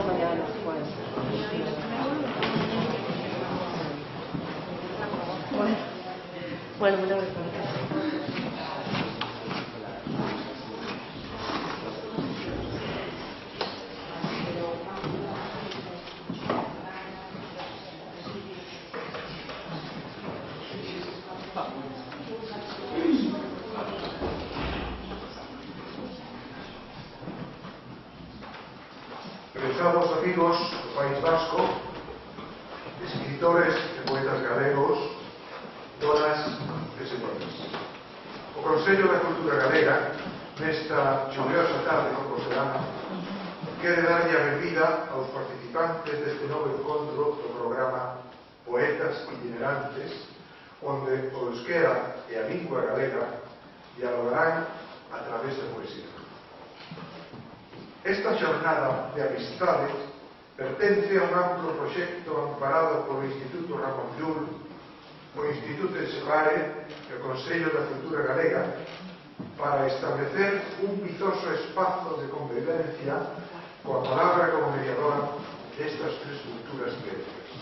acompañada de los cuales. Bueno, muchas gracias. Prezados amigos do País Vasco, escritores e poetas galegos, donas e señores. O Consello da Cultura Galega, nesta chuviosa tarde compostelana, quere darlle a benvida aos participantes deste novo encontro do programa Poetas Itinerantes, onde o euskera e a lingua galega dialogarán a través da poesía. Esta xornada de amistade pertence a un amplo proxecto amparado polo Instituto Ramón Llull, o Instituto Esevare e o Consello da Cultura Galega para establecer un vizoso espazo de convivencia coa palabra como mediadora destas tres culturas ibéricas.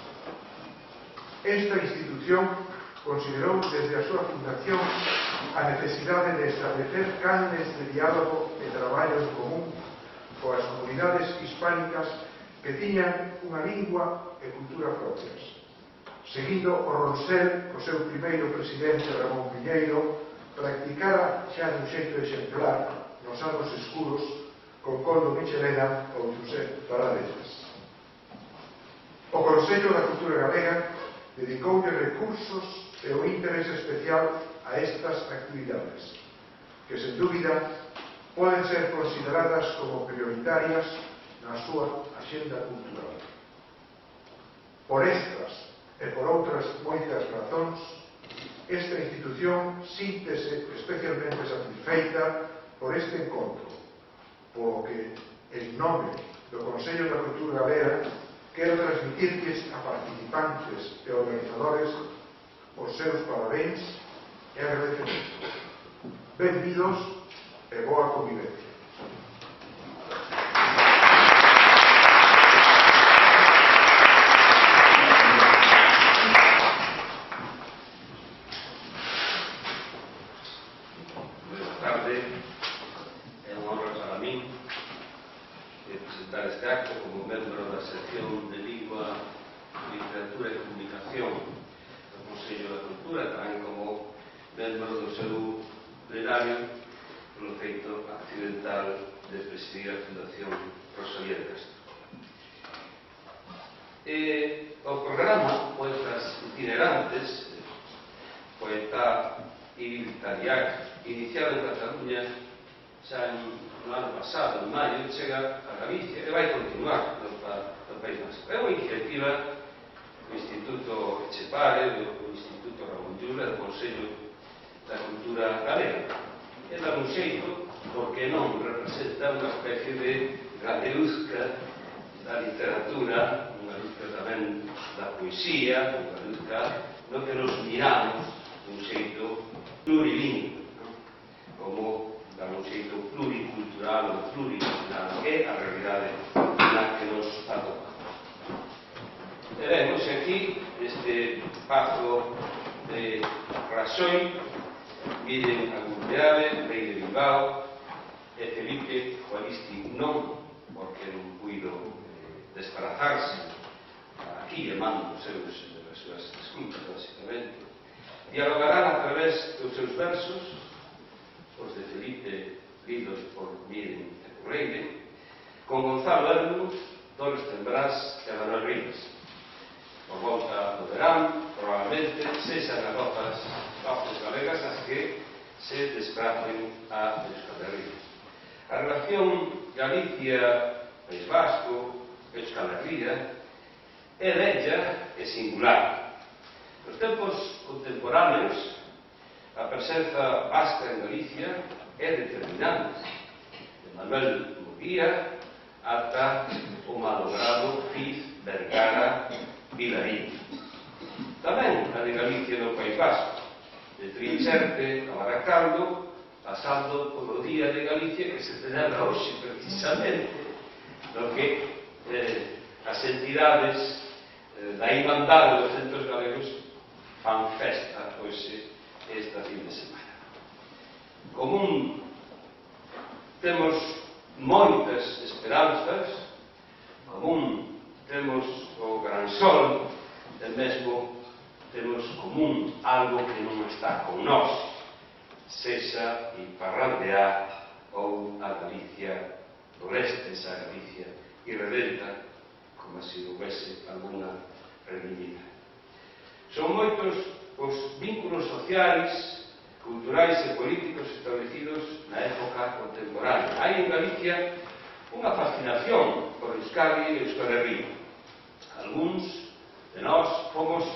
Esta institución considerou desde a súa fundación a necesidade de establecer canles de diálogo e traballo en común coas comunidades hispánicas que tiñan unha lingua e cultura propias, seguindo o ronsel o seu primeiro presidente Ramón Piñeiro practicara xa dun xeito exemplar nos anos escuros con Coldo Michelena ou José Paradelles. O Consello da Cultura Galega dedicoulle recursos e o interese especial a estas actividades, que sen dúbida poden ser consideradas como prioritarias na súa axenda cultural. Por estas e por outras moitas razóns, esta institución síntese especialmente satisfeita por este encontro, polo que, en nome do Consello da Cultura Galega, quero transmitirles a participantes e organizadores os seus parabéns e agradecementos. Benvidos e boa convivencia. Buenas tardes. É unha honra para min presentar este acto como membro da sección de Lingua, Literatura e Comunicación do Consello da Cultura, tamén como membro do seu plenario polo feito accidental de presidir a Fundación Rosalía de Castro. O programa Poetas Itinerantes, poeta Ibil Tariac, iniciado en Cataluña xa no ano pasado, en maio, chega a Galicia e vai continuar no País Vasco. É unha iniciativa do Instituto Echepare, do Instituto Ramón Llull e do Consello da Cultura Galega. E dá un xeito, porque non representa unha especie de galeusca da literatura, unha luzca tamén da poesía, unha luzca no que nos miramos un xeito plurilingüe, como dá un xeito pluricultural ou plurinacional, que é a realidade na que nos atopamos. E vemos aquí este pazo de Raxoi, Miren Agurbeave, Rei de Bilbao e Felipe Juaristi non, porque non puido desparazarse aquí llamando as súas disculpas, basicamente. Dialogarán a través dos seus versos, os de Felipe lidos por Miren e por Reire, con Gonzalo Hermos, Dolores Tembrás e Manuel Rivas. Por volta do verán, probablemente sexan as voces galegas as que se desplacen a Euskal Herria. A relación Galicia-País Vasco-Euskal Herria é bella e singular. Nos tempos contemporáneos, a presenza vasca en Galicia é determinante, de Manuel Murguía ata o malogrado Fiz Vergara Vilarín. Tamén a de Galicia no País Vasco, de Trincherte a Baracaldo, pasando polo Día de Galicia que se celebra hoxe precisamente, no que entidades da Irmandade dos Centros Galegos fan festa hoxe esta fin de semana. Común temos moitas esperanzas, común temos o gran sol, e mesmo temos común algo que non está con nós, sexa Iparraldea ou a Galicia do leste, esa Galicia irredenta, como se houvese alguna redimida. Son moitos os vínculos sociais, culturais e políticos establecidos na época contemporánea. Hai en Galicia unha fascinación por Euskadi e Euskal Herria. Algúns de nós fomos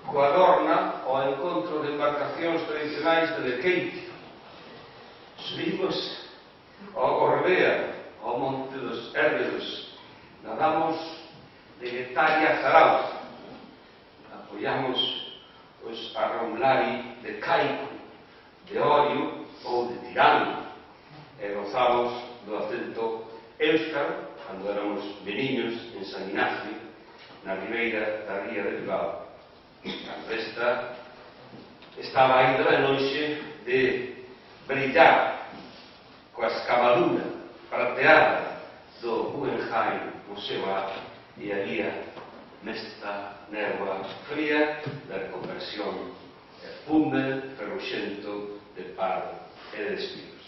coa Dorna ao encontro de embarcacións tradicionais de Lequeite. Subimos ao Orbea, ao Monte dos Érbedos, nadamos de Guetaria a Zarauza, apoiamos os arromlari de Caico, de Orio ou de Tirán, e gozamos do acento éuscar cando éramos meniños en San Ignacio, na ribeira da ría de Bilbao. Cando esta estaba ainda ben lonxe de brillar coa escamadura prateada do Guggenheim no seu ar e había nesta néboa fría da reconversión fume ferroxento de paro e de despidos.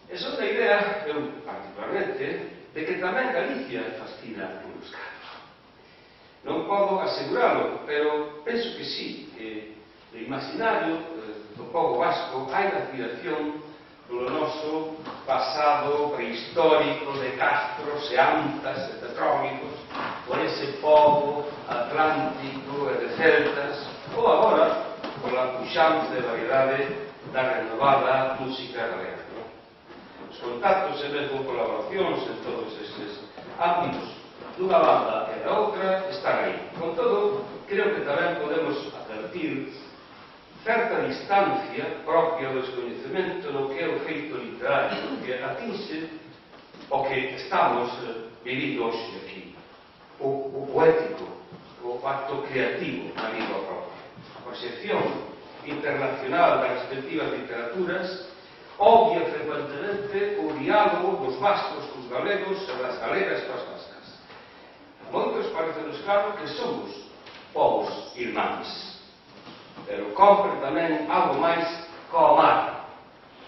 E son da idea, eu particularmente, de que tamén Galicia fascina en Euskadi. Non podo aseguralo, pero penso que sí, que no imaginario do pobo vasco hai a admiración polo noso pasado prehistórico de castros e antas e petrónicos, por ese pobo atlántico e de celtas, ou agora pola puxante variedade da renovada música galega. Os contactos e mesmo colaboracións en todos estes ámbitos dunha banda e da outra están aí. Con todo, creo que tamén podemos advertir certa distancia propia do descoñecemento no que é o feito literario que atinxe o que estamos vivindo hoxe aquí, o poético, o acto creativo na língua propia, a proxección internacional das respectivas literaturas obvia frecuentemente o diálogo dos vascos cos galegos e das galegas coas vascas. A moitos parecenos claro que somos povos irmáns, pero compre tamén algo máis co mar,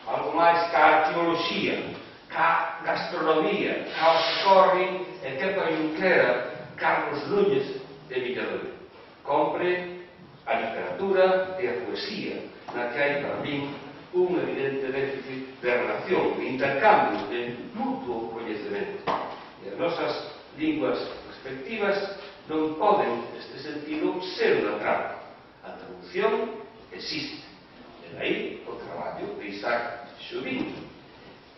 algo máis ca arqueoloxía, ca gastronomía, ca os corri e que pa Junquera Carlos Núñez de Villadoiro. Compre a literatura e a poesía, na que hai para min un evidente déficit de relación, de intercambio, de mutuo coñecemento. E as nosas linguas respectivas non poden, neste sentido, ser un atraco. A traducción existe. E daí o traballo de Isaac Xubín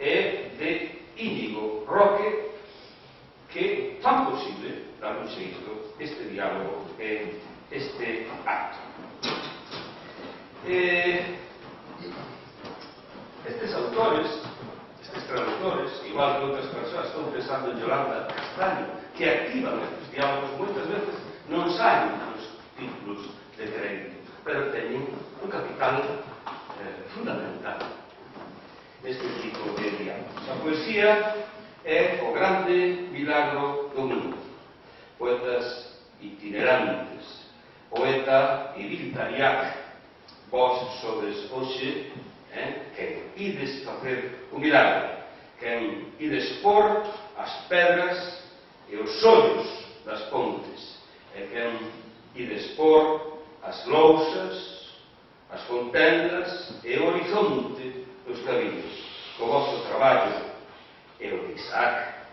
e de Íñigo Roque que fan posible, dar un xeito, este diálogo e este acto. Estes autores, estes traductores, igual que outras persoas, estou pensando en Yolanda Castaño, que activan estes diálogos, moitas veces non saen os títulos de crédito, pero teñen un capital fundamental neste tipo de diálogos. A poesía é o grande milagro do mundo. Poetas itinerantes, poeta Ibiltariak, vos sodes hoxe quen ides facer o milagre, quen ides por as pedras e os ollos das pontes, e quen ides por as lousas, as contendas e o horizonte dos camiños. Co vosso traballo e o de Isaac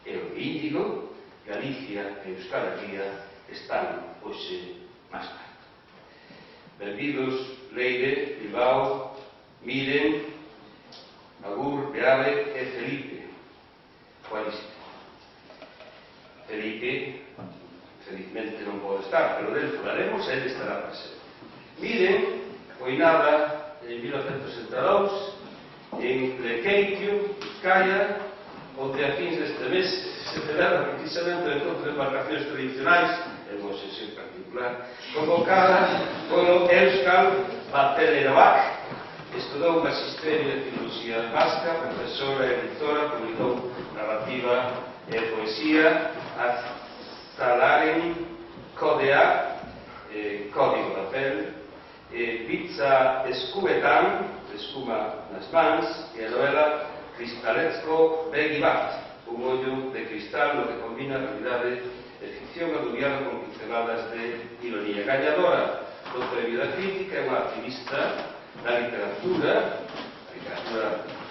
e o de Íñigo, Galicia e Euskal Herria están hoxe máis perto. Benvidos Leire, Bilbao, Miren, Agur, Beave e Felipe. Cualiste. Felipe, felizmente non pode estar, pero del falaremos e ele estará presente. Miren, foi nada en 1962 en Lequeitio, Vizcaya, onde a fins deste mes se celebra precisamente o encontro de embarcacións tradicionais, en unha sesión particular, convocada polo Euskal Bateleroak. Estudou Magisterio de Filoloxía Vasca, profesora e editora, publicou narrativa e poesía, Aztalaren Kodea, Código da Pel, Pizza Eskubetan, Escuma nas mans, e a novela Kristalezko Begi Bat, un ollo de cristal no que combina a realidade de ficción aluviada con pinceladas de ironía. Gañadora do Premio da Crítica, é unha activista da literatura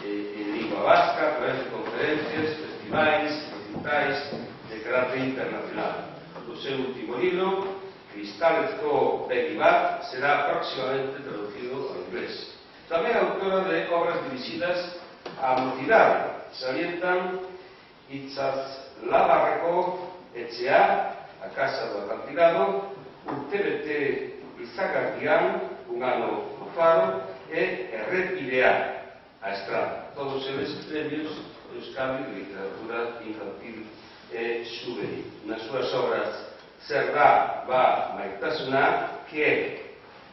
en lingua vasca, a través de conferencias, festivais, recitais de carácter internacional. O seu último libro, Kristalezko Begi Bat, será próximamente traducido ao inglés. Tamén autora de obras dirixidas á mocidade. Salientan Itzaslabarreko Etxea, a Casa do Acantilado, Urtebete Izagardian, Un ano no faro, e Errepidea, a Estrada. Todos eles premios Euskadi de literatura infantil e juvenil. Nas súas obras Zerda ba maitasuna, que é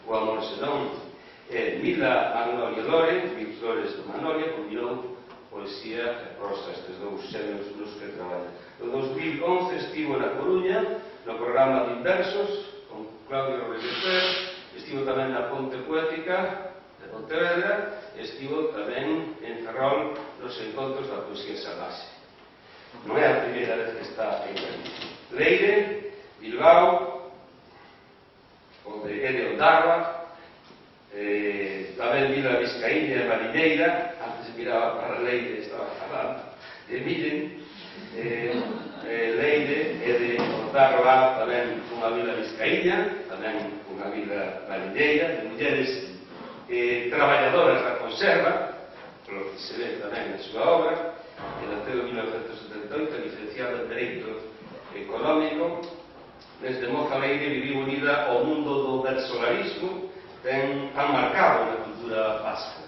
O amor senón, e Mila Magnolia Lore, Mil flores de Magnolia, combinou poesía e prosa, estes dous xéneros nos que traballa. No 2011 estivo na Coruña, no programa de Inversos, con Claudio Rebeter, estivo tamén na Ponte Poética de Pontevedra, e estivo tamén en Ferrol nos encontros da poesía salvaxe. Non é a primeira vez que está en Galicia. Leire, Bilbao, onde é de Ondarroa, tamén Vila Vizcaíña e Mariñeira, antes miraba para Leire, estaba falando de Miren, Leire é de Ondarroa, tamén unha vila vizcaíña, tamén unha vila mariñeira, de mulleres traballadoras da conserva, polo que se ve tamén na súa obra. Ela teve en 1978, licenciada en Dereito Económico. Desde moza Leire viviu unida ao mundo do versolarismo, tan marcado na cultura vasca.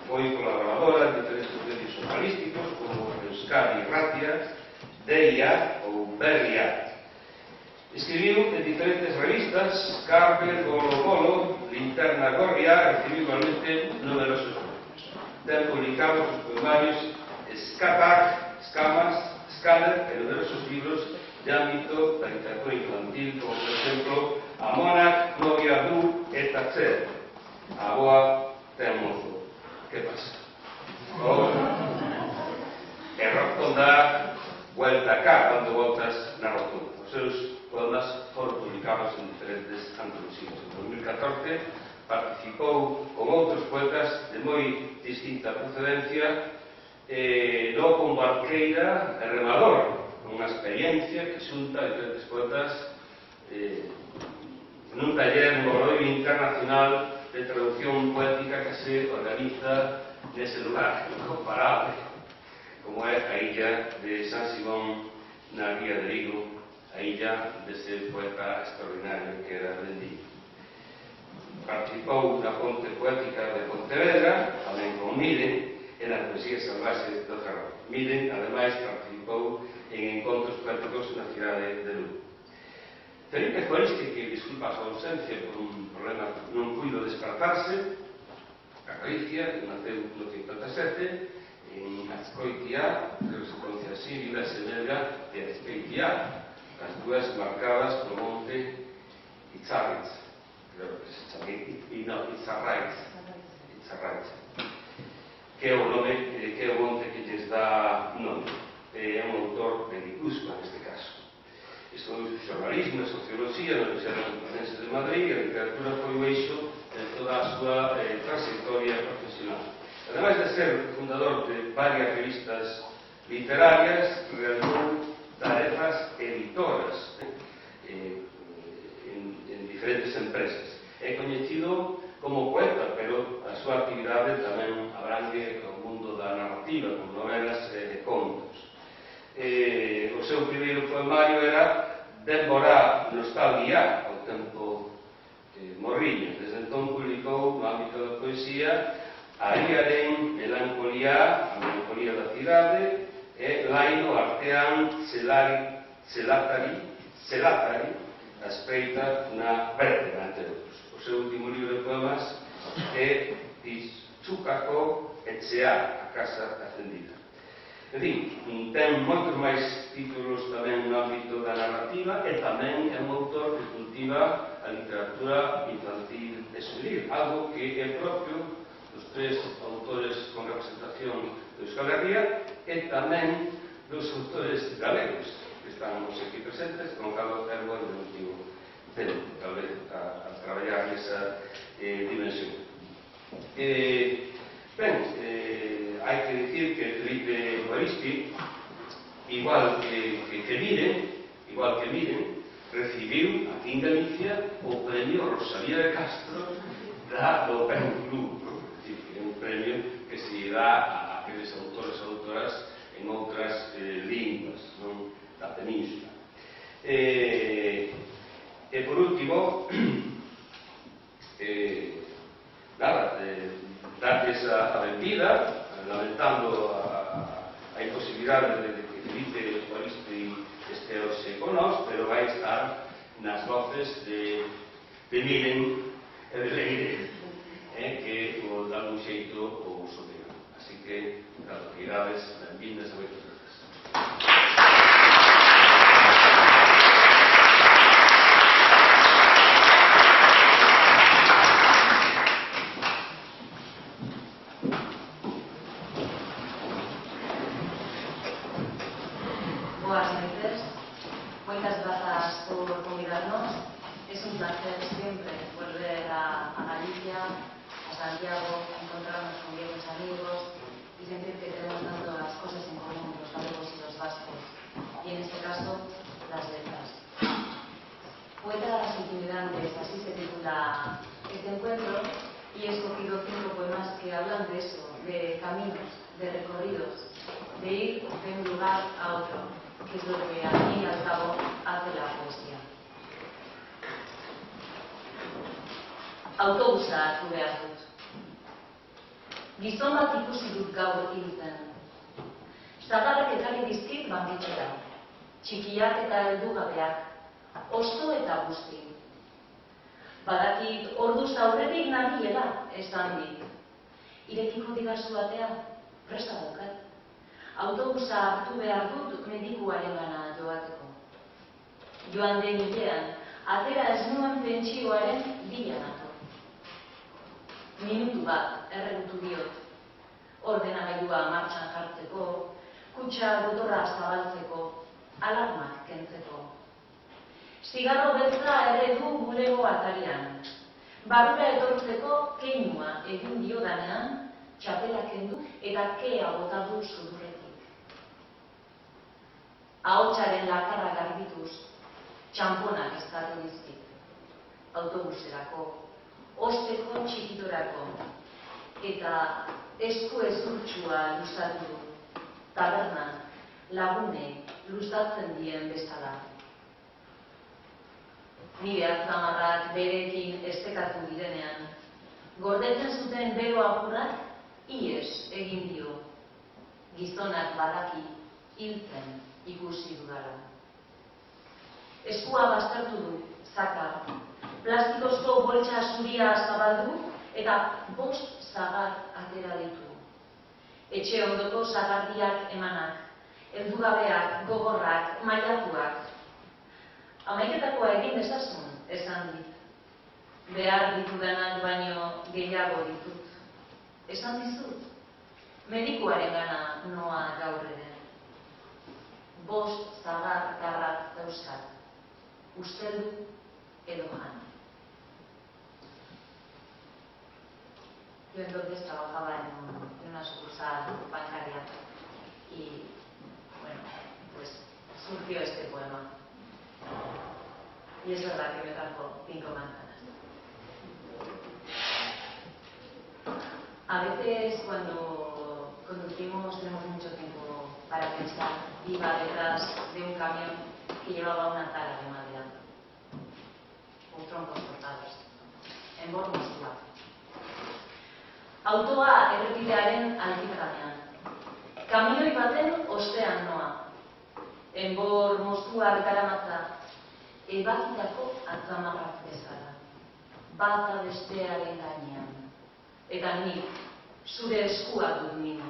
Foi colaboradora en diferentes medios jornalísticos como Euskadi Ratia, Deia ou Berria. Escribiu en diferentes revistas, Carpe, Golo Golo, Linterna Gorria, recibiu igualmente numerosos premios. Ten publicados os poemarios Skatak, Skamas, Skaler e numerosos libros de ámbito da literatura infantil, como por exemplo Amonak, Novia Du e Tacher, A boa ten mozo, que pasa? Ou Errotondá, Vuelta cá, cando voltas na rotunda. Os seus poemas foron publicados en diferentes antoloxías. En 2014 participou con outros poetas de moi distinta procedencia no con Barqueira e Remador, unha experiencia que xunta diferentes poetas nun taller no Obradoiro Internacional de Traducción Poética que se organiza nese lugar incomparable como é a illa de San Simón na Ría de Vigo, a illa dese poeta extraordinario que era Brendillo. Participou na Ponte Poética de Pontevedra, tamén con Miren, e na poesía salvaxe do Ferrol. Miren, ademais, participou en encontros poéticos na cidade de Lugo. Felipe Juaristi, que disculpa a súa ausencia por un problema non puido despertarse, a Galicia, naceu no 57, en Azcoitia, que se pronuncia así, Vila Semella de Azcoitia, as dúas marcadas polo monte Itzarritz, creo que se chama, Itzarraitz, que é o nome, que é o monte que lles dá nome. É un autor de Guipúzcoa, neste caso. Estudou xornalismo e socioloxía na Universidade Complutense de Madrid, e a literatura foi o eixo de toda a súa trayectoria profesional. Ademais de ser fundador de varias revistas literarias, realizou tarefas editoras en diferentes empresas. É coñecido como poeta, pero a súa actividade tamén abrangue o mundo da narrativa, con novelas e contos. O seu primeiro poemario era Débora Nostalgia, ao tempo morriño. Desde entón publicou no ámbito da poesía Ariaren Melancolía, a melancolía da cidade, laino artean zelatari aspeita na vértebra, entre outros. O seu último libro de poemas é Tizukako Etxea, a casa ascendida. En fin, ten moitos máis títulos tamén no ámbito da narrativa e tamén é un autor que cultiva a literatura infantil e juvenil, algo que é propio dos tres autores con representación de Euskal Herria e tamén dos autores galegos que estamos aquí presentes, con Carlos Terbo e o último tempo, tal vez a traballar nesa dimensión. Hai que dicir que Felipe Evaristi, igual que Miren, recibiu aquí en Galicia o premio Rosalía de Castro do PEN Club, que é un premio que se dá a aqueles autores e autoras en outras linguas da península. E por último, darles a benvida, lamentando a imposibilidade de que Felipe Evaristi este hoxe con nós, pero vai estar nas voces de Miren e de Leire, que o dan un xeito o soberano. Así que, claro, que irades, benvindas a moitas gracias. Boas noites, moitas grazas por convidarnos. Es un placer siempre volver a Galicia, a Santiago, encontrarnos con viejos amigos y sentir que tenemos tanto las cosas en común, los galegos y los vascos, y en este caso, las letras. Poeta de las intimidantes, así se titula este encuentro, y he escogido 5 poemas que hablan de eso, de caminos, de recorridos, de ir de un lugar a otro, que es lo que al fin y al cabo hace la poesía. Autobusa hartu behar dut. Gizon bat ikusi dut gaur hiltzen. Zagarrak ekarri dizkit bankitzera. Txikiak eta heldugabeak, osto eta guzti. Badakit orduz aurretik nabilela, esan dit. Irekiko digazu atea, presta daukat. Autobusa hartu behar dut medikuarengana joateko. Joan den hilean, atera ez nuen pentsioaren bila nator. Minutu bat erregutu diot, ordenagailua martxan jartzeko, kutxa gotorra zabaltzeko, alarmak kentzeko. Zigarro beltza erredu bulego atarian. Barura etortzeko keinua egin diodanean, txapela kendu eta kea bota du sudurretik. Ahotsaren lakarra garbituz, txamponak eskatu dizkit. Autobuserako, osteko txikitorako, eta esku ezurtsua luzatu du, tabernan lagunei luzatzen dien bezala. Nire atzamarrak berekin estekatu direnean, gordetzen zuten bero apurrak ies egin dio. Gizonak badaki hiltzen ikusi dudala. Eskua baztertu du, zakar, plastikozko boltsa zuria zabaldu eta 5 zagar atera ditu. Etxe ondoko zagardiak emanak, heldugabeak, gogorrak, mailatuak. Hamaiketakoa egin dezazun, esan dit. Behar ditudanak baino gehiago ditut. Esan dizut, medikuarengana noa gaur ere. 5 zagar garrat dauzkat, usteldu edo jan. Yo entonces trabajaba en una sucursal bancaria y, bueno, pues surgió este poema. Y es verdad que me trajo 5 manzanas. A veces cuando conducimos tenemos mucho tiempo para pensar. Iba detrás de un camión que llevaba una tala de madera, con troncos cortados, en Bormostua. Autoa errepidearen altitranean. Kamioi baten ostean noa. Enbor mozuak daramatza, ebakitako atzamarrak bezala. Bata bestearen gainean. Eta nik, zure eskua dut min.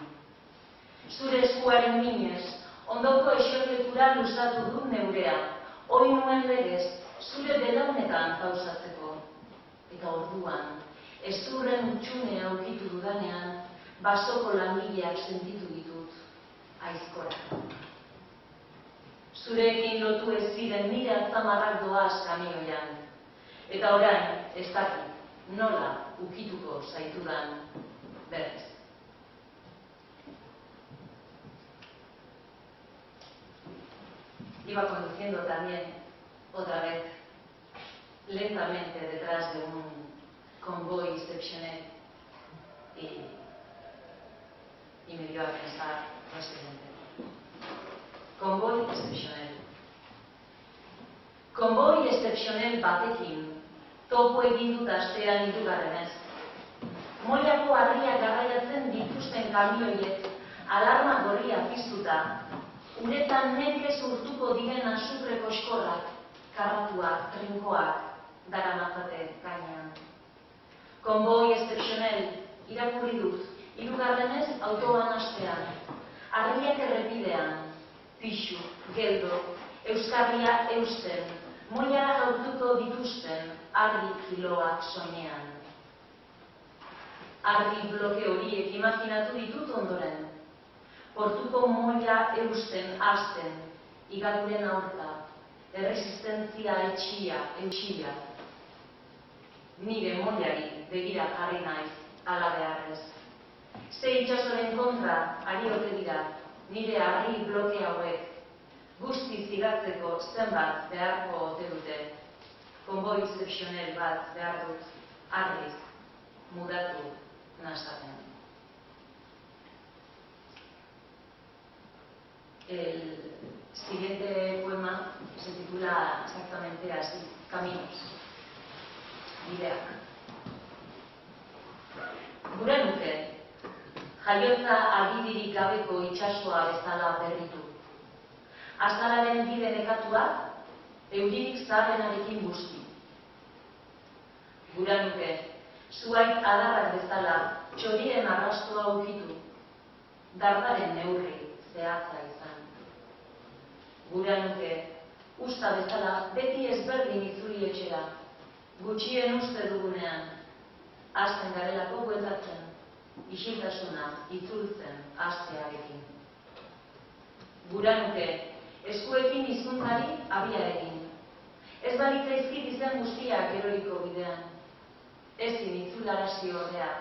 Zure eskuaren minez, ondoko eserlekura luzatu dut neurea, oinuen legez, zure belaunetan pausatzeko. Eta orduan, ezurren utxune aukitu dudanean, basoko langileak sentitu ditut, aizkora. Zurekin lotu ez ziren nire atzamarrak doaz kamioian. Eta orain, ez dakit, nola ukituko zaitudan berriz. Iba conduciendo también, otra vez, lentamente detrás de un convoy excepcional y me dio a pensar lo siguiente. Convoy excepcional. Convoy excepcional batekin, topo egin dut astean hirugarrenez. Moiako harriak garraiatzen dituzten kamioiek, alarma gorria piztuta, uretan nekez urtuko diren azukre koskorrak, karratuak, trinkoak, daramatzate gainean. Konboi excepcional, irakurri dut, hirugarrenez autoan astean, harriak errepidean, pixu, geldo, euskarria eusten, moiara jautuko dituzten, argi kiloak soinean. Argi bloke horiek imaginatu ditut ondoren. Portuko moia eusten hasten, igaduren aurka, erresistentzia etxia. Nire moiari begira jarri naiz, ala beharrez. Ze itxasoren kontra ari ote dira, nire harri bloke hauek, guztiz igatzeko zenbat beharko ote dute. Konboi excepcional bat behar dut, harriz, mudatu nazaten. El siguiente poema se titula exactamente así, Caminos, bideak. Gure nuke, jaiotza agidirik gabeko itsasoa bezala berritu. Azalaren bide nekatuak, euririk zaharrenarekin busti. Gure nuke, zuait adarrak bezala txorien arrastoa ukitu, dardaren neurri zehatza izan. Gure nuke, usta bezala beti ezberdin itzuli etxera, gutxien uste dugunean, hasten garelako bueltatzen, isiltasuna itzultzen hastearekin. Gure nuke, eskuekin hizkuntzari abia egin. Ez balitzaizkit izen guztiak eroriko bidean, ezin itzularazi ordea,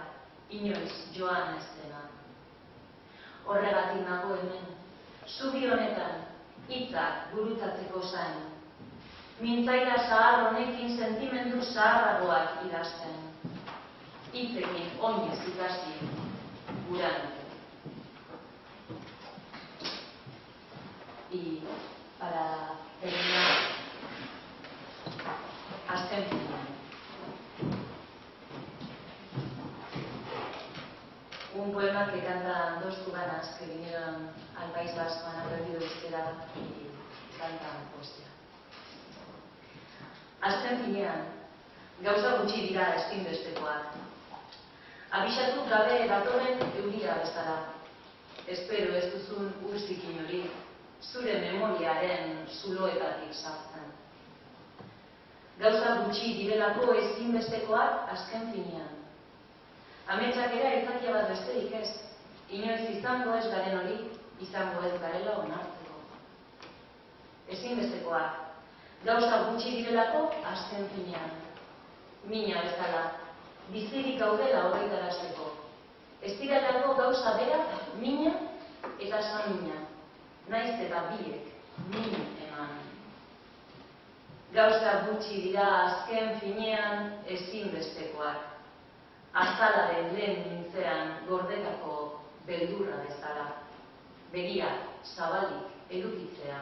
inoiz joan ez dena. Horregatik nago hemen, zubi honetan, hitzak gurutzatzeko zain. Mintzaira zahar honekin sentimendu zaharragoak idazten. Hitzekin oinez ikasi gura nuke. Y para terminar, azken finean. Un poema que cantan dos cubanas que vinieron al País Vasco, han aprendido euskera y cantan poesía. Azken finean, gauza gutxi dira ezinbestekoak. Abisatu gabe datorren euria bezala. Espero ez duzun urzikin hori, zure memoriaren zuloetatik sartzen. Gauza gutxi direlako ezinbestekoak azken finean. Ametsak ere aitzakia bat besterik ez. Inoiz izango ez garen hori, izango ez garela onartzeko. Ezinbestekoak. Gauza gutxi direlako azken finean. Mina bezala, bizirik gaudela horretarazteko. Ez direlako gauza bera, mina eta samina. Naiz eta biek, min eman. Gauza gutxi dira azken finean ezinbestekoak. Azalaren lehen nintzean gordetako beldurra bezala. Begia, zabalik edukitzea,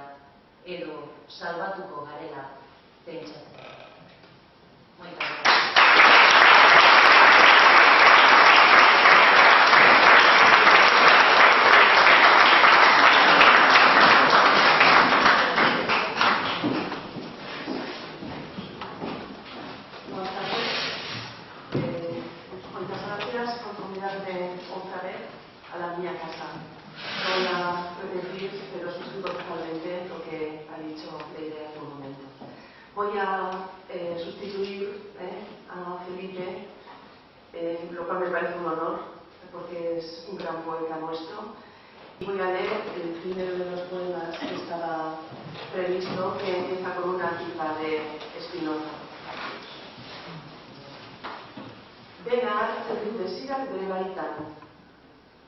edo salbatuko garela pentsatzea. Muchas gracias. Voy a sustituir a Felipe, lo cual me parece un honor, porque es un gran poeta nuestro. Y voy a leer el primero de los poemas que estaba previsto, que empieza con una cita de Spinoza. Dena hartzen du desirak bere baitan,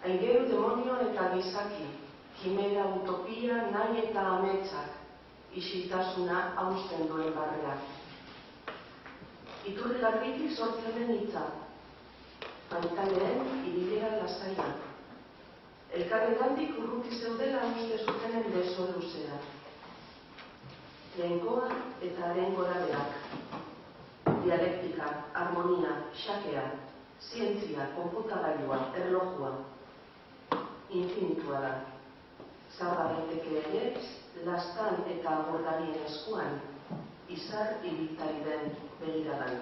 aingeru demonio eta gizaki, kimera utopia nahi eta ametsak, isiltasuna hausten duen barreak. Iturri garbitik sortzen den hitza, pantaileen ibilera lasaia. Elkarregandik urruti zeudela uste zutenen beso luzea. Lehenkoa eta haren gorabeak. Dialektika, harmonia, xakea, zientzia, konputagailua, erlojua. Infinitua da. Zaba daiteke ere, lastan eta gordarien eskuan, izar ibiltari den begiradan.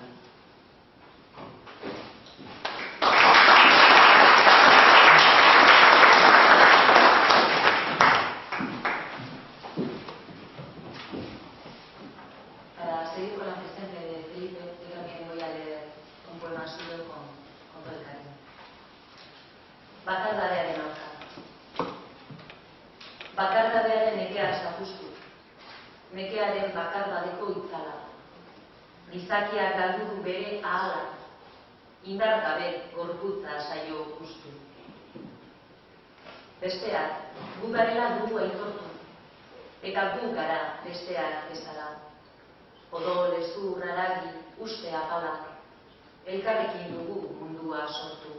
Para seguir con la presencia de Felipe, yo también voy a leer un poema suyo con todo el cariño. Bakardadearen aurka. Bakardadearen nekea zapuztu. Nekearen bakardadeko itzala. Gizakiak galdu du bere ahala. Indar gabe gorputza saio guztu. Besteak, gu garela dugu aitortu. Eta gu gara besteak bezala. Odol, hezur, haragi, uste apalak. Elkarrekin dugu mundua sortu.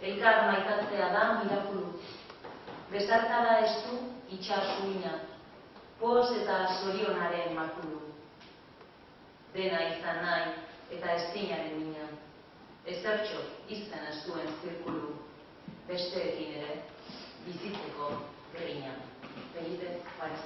Elkar maitatzea da mirakulu. Bezarkada ez du itxasuina. Poz eta zorionaren makulu. Dena izan nahi eta ezinaren mina. Ezertxo izan ez duen zirkulu. Besteekin ere bizitzeko gerina. Felipe Juárez.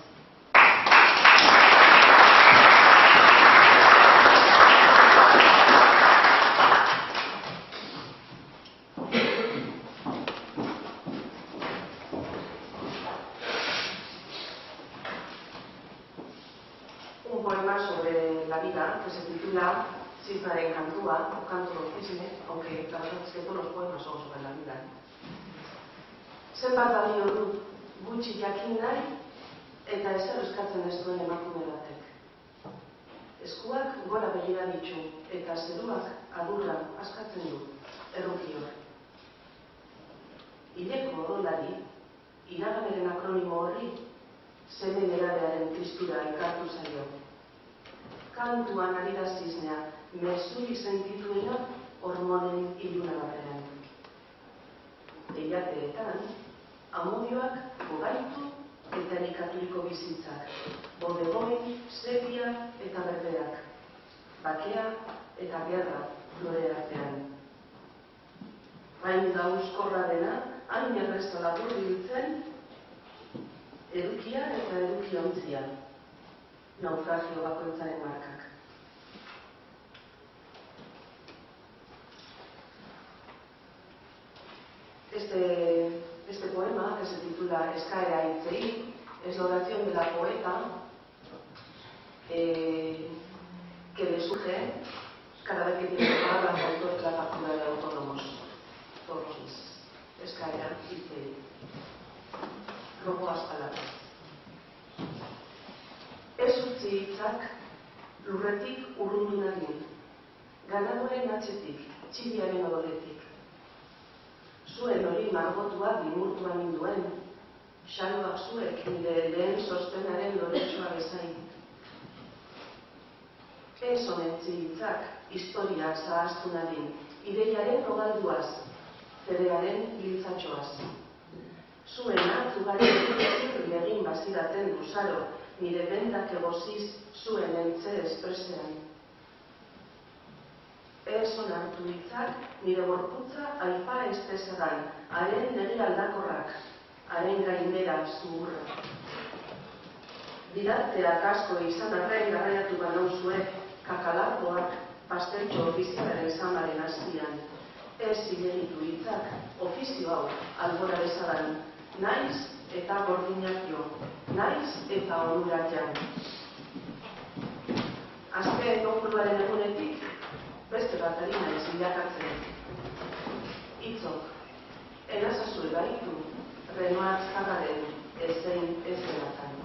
Un poema sobre la vida que se titula Cisnaren cantua, o canto del cisne, aunque la verdad es que todos los poemas son sobre la vida. Zenbat balio du gutxi jakin nahi eta ezer eskatzen ez duen emakume batek. Eskuak gora begira ditu eta zeruak adurra askatzen du, errukior. Hileko odolari, iraganeren akronimo horri, seme nerabearen tristura elkartu zaio. Kantuan ari da ziznea, mezuri sentituena hormonen iluna batean. Eiateetan, amodioak gogaitu eta erikaturiko bizitzak, bodegoin, sepia eta berdeak, bakea eta gerra flore artean. Hain dauzkorra dena, hain errezta labur biltzen, edukia eta edukiontzia, naufragio bakoitzaren markak. Este poema, que se titula Eskaera hitzei, es la oración de la poeta que le surge cada vez que tiene que pagar la autor de la factura de autónomos todos los meses. Eskaera hitzei. Robo las palabras. Ez utzi hitzak lurretik urrundu nadin, ganadoren atzetik, txibiaren odoletik. Zuen hori margotua dimurtua ninduen, xaloak zuek nire lehen sostenaren loretsua bezain. Ez honetzi hitzak, historiak zahaztu nadin, ideiaren rogalduaz, fedearen giltzatxoaz. Zuen hartzugaren egin baziraten duzaro, nire bentak egoziz zuen entze espresean. Ez onartu hitzak, nire gorputza aipa estezadan, haren nege aldakorrak, haren gainera zuhurra. Didarteak asko izan arren garraiatu banauzue, kakalakoak pasteltxo ofizialaren zamaren azpian. Ez zilegitu hitzak, ofizio hau albora bezadan, naiz eta gordinak jo, naiz eta onurak jan. Azken kopuluaren egunetik, beste bat ari naiz bilakatzen. Hitzok, enazazue baitu, Renoir Zagaren ezein ezenatan.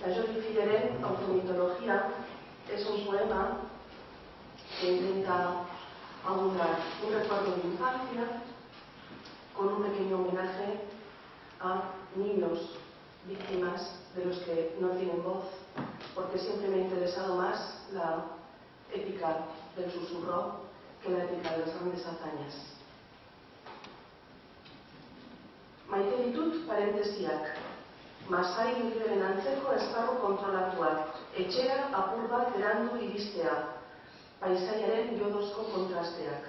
La Jolie Figueren Automitología es un poema que intenta aunar un recuerdo de infancia con un pequeño homenaje a niños víctimas de los que no tienen voz, porque siempre me ha interesado más la épica del susurro que la épica de las grandes hazañas. Maite ditut parentesiak, Masai Mugiberen antzeko esparru kontrolatuak, etxera apur bat berandu iristea, paisaiaren jodozko kontrasteak.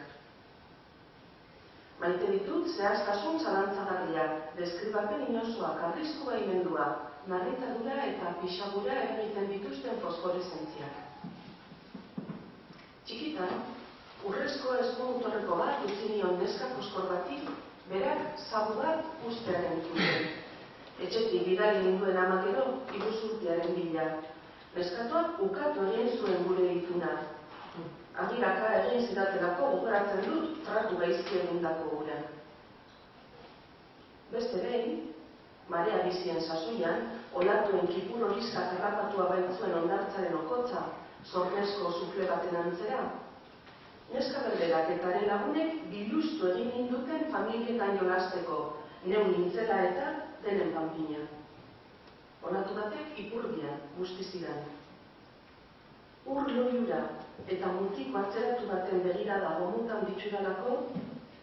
Maite ditut zehaztasun zalantzagarriak, deskribapen inozoak, arrisku baimendua, narritadura eta pixagura egiten dituzten fosforezentziak. Txikitan, urrezko eskumotorreko bat utzi nion neska koskor bati, berak zabu bat ustearen zuten. Etxetik bidali ninduen amakero, iruzurtiaren bila. Neskatuak ukatu egin zuen gure ituna. Agiraka egin zidatelako gogoratzen dut tratu gaizki egindako gura. Beste behin, marea bizien sasoian, olatuen kipur horizkak errapatua baitzuen ondartzaren okotza, zornezko sufle baten antzera. Neska berberak eta haren lagunek biluztu egin ninduten familietan jolasteko, neu nintzela eta denen panpina. Olatu batek ipurdia guztizidan. Ur loiura eta mutiko atzeratu baten begirada gomutan ditxuralako,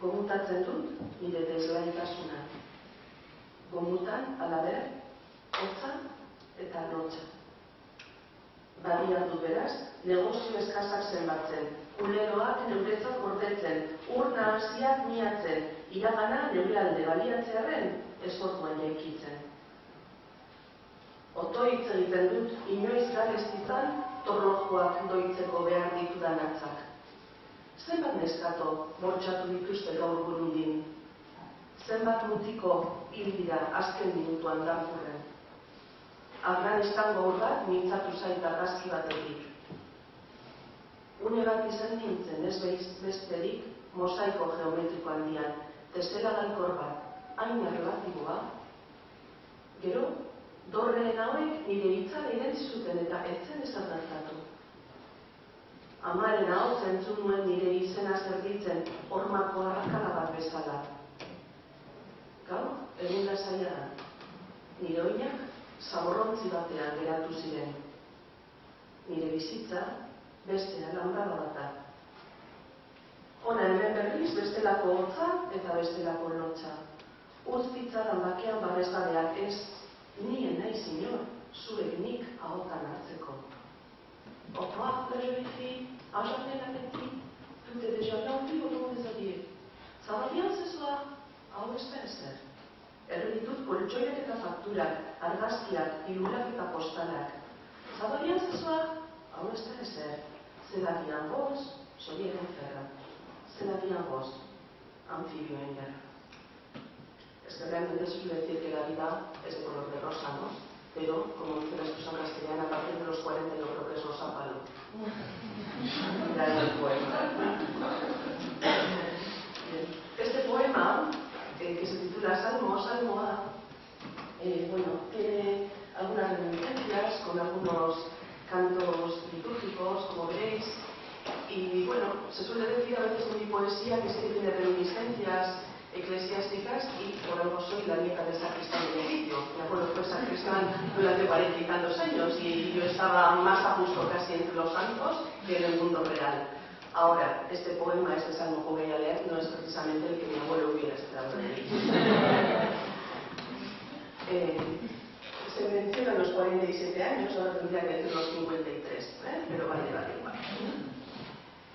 gomutatzen dut nire deslaitasuna. Gomutan, alaber, hotza eta lotxa. Badiak dut beraz, negozio eskazak zenbatzen, kuleroak neuretzat gordetzen, ur nahasiak miatzen, iragana neure alde baliatzearen ezorduan jaikitzen. Otoitz egiten dut, inoiz garestitan, torlojuak doitzeko behar ditudan atzak. Zenbat neskato bortxatu dituzte gaur burundin. Zenbat mutiko hil dira azken minutuan Darfurren. Afganistan gaur bat mintzatu zait argazki batetik. Une bat izan nintzen ez besterik mosaiko geometriko handian, testela gaikor bat, hain erlatiboa. Gero, dorreen hauek nire hitzan irentzuten eta etzen ezagertatu. Amaren hau zentzun nuen nire izena zerbitzen hormako arrakala bat bezala. Gaur, egun da zaiaran, nire oinak zaborrontzi batean geratu ziren. Nire bizitza beste alambrada bat da. Hona hemen berriz bestelako hotza eta bestelako lotxa. Utz ditzadan bakean babesgabeak ez, nien nahi zinor, zuek nik ahotan hartzeko. Au revoir, la jolie fille, à jamais l'appétit, tout est déjà vendu au nom des adieux. Ça va bien ce soir? Hau ez da ezer. Erre ditut koltsoiak eta fakturak, argazkiak, ilurak eta postalak. Ça va bien ce soir? Hau ez da ezer. C'est la vie en rose, soy en ferra. C'est la vie en rose, anfibio en guerra. Es que realmente se suele decir que la vida es de color de rosa, ¿no? Pero, como dice la expresión castellana, a partir de los 40 yo creo que es rosa palo. Ya es el poema. Este poema, que se titula Salmo, Salmo A, tiene algunas reminiscencias con algunos cantos litúrgicos, como veréis, y bueno, se suele decir a veces en mi poesía que sí tiene reminiscencias eclesiásticas y por algo soy la nieta del sacristán del edificio. Mi abuelo fue sacristán durante 40 y tantos años y yo estaba más a gusto casi entre los santos que en el mundo real. Ahora, este poema, este salmo que voy a leer, no es precisamente el que mi abuelo hubiera esperado de mí. Se mencionan los 47 años, ahora tendría que decir los 53, pero vale igual.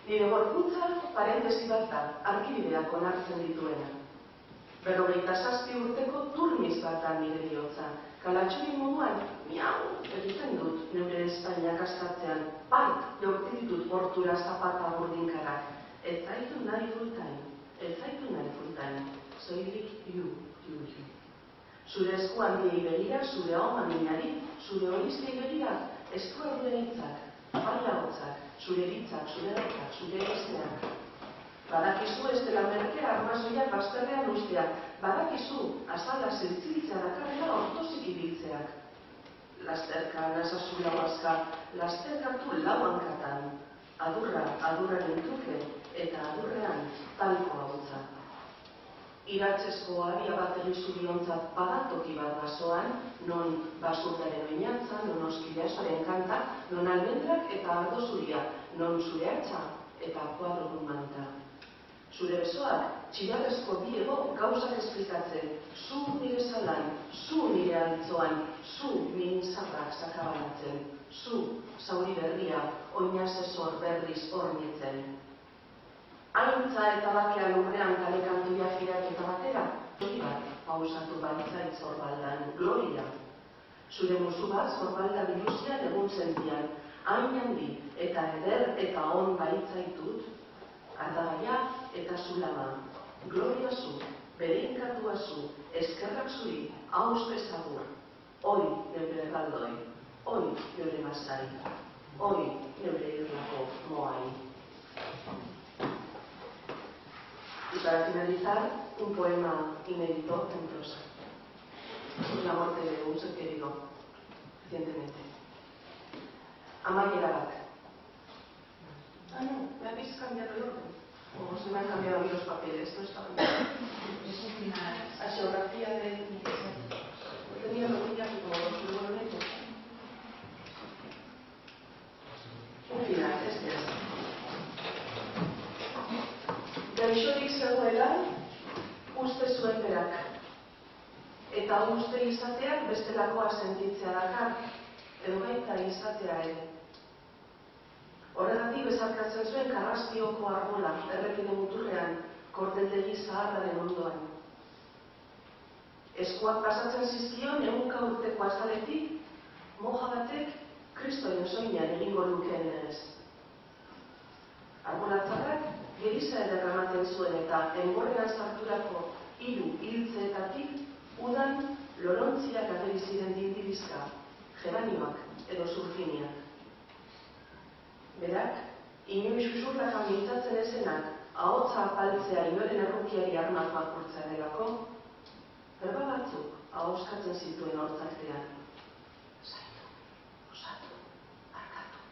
Nire gorputza parentesi bat da, arkibideak onartzen dituena. 57 urteko turmiz bat da nire bihotza. Kalatxori moduan, miau, egiten dut neure Espainiak astatzean. Part, jaurti ditut portura zapata burdinkarak. Eta idun nahi full time. ez zaitu nahi fultan, soilik you. Zure esku handiei begira, zure ahoman minari, zure honiztei begira, eskualduen hitzak, bailagotzak, zure hitzak, zure gauzak, zure esteak. Badakizu ez dela merke armazoiak bazterrean usteak, badakizu azala zentziltzea dakarrela ortozik ibiltzeak. Lasterka, nasazu lauazka, lasterkatu lau hankatan, adurra gintuke eta adurrean talko hautza. Iratzezko aria bat egizuriontzat badatoki bat basoan, non basurtaren oinatza, non oskilasoaren kanta, non almendrak eta ardo zuria, non zure hartza eta kuadrodun manta. Zure besoak, txilarrezko biego gauzak esplikatzen, zu nire zalan, zu nire altzoan, zu mintzarrak sakabanatzen, zu zauri berria, oinazesor berriz hornietzen. Aintza eta bakea lurrean kalekantuia jiraketa batera, hori bat pausatu baitzait zorbaldan, gloria. Zure musu bat zorbalda biluzian egun zentian, hain handi eta eder eta on baitzaitut, ardagaia eta zulama, gloria zu, berenkatua zu, eskerrak zuri, hauz bezagur, hoi neure erraldoi, hoi neure masai, hoi neure irlako moai. Y para finalizar, un poema inédito en prosa. La muerte de un ser querido, recientemente. Amaiera bat. Ah, no, me habéis cambiado el orden. O se me han cambiado a mí los papeles, esto está bien. Es un final. La geografía de... Tenía rodillas y como los seguramente. Un final, este es. Gaixorik zegoela, uste zuen berak. Eta uste izateak bestelakoa sentitzea dakar, edo baita izatea ere. Horregatik bezarkatzen zuen Karraspioko arbola, errepide muturrean, korteltegi zaharraren ondoan. Eskuak pasatzen zizkion, ehunka urteko azaletik, moja batek Kristoren soinean egingo lukeen legez. Arbolatzarrak geriza ederramaten zuen eta enborrean sarturako 3 hiltzeetatik udan lorontziak ageri ziren dindibizka, geranioak edo surfiniak. Berak, inoiz susurraka mintzatzen ezenak, ahotsa apaltzea inoren errukiari armak makurtzea delako, berba batzuk ahoskatzen zituen hortzartean. Zaitu, osatu, arkatu,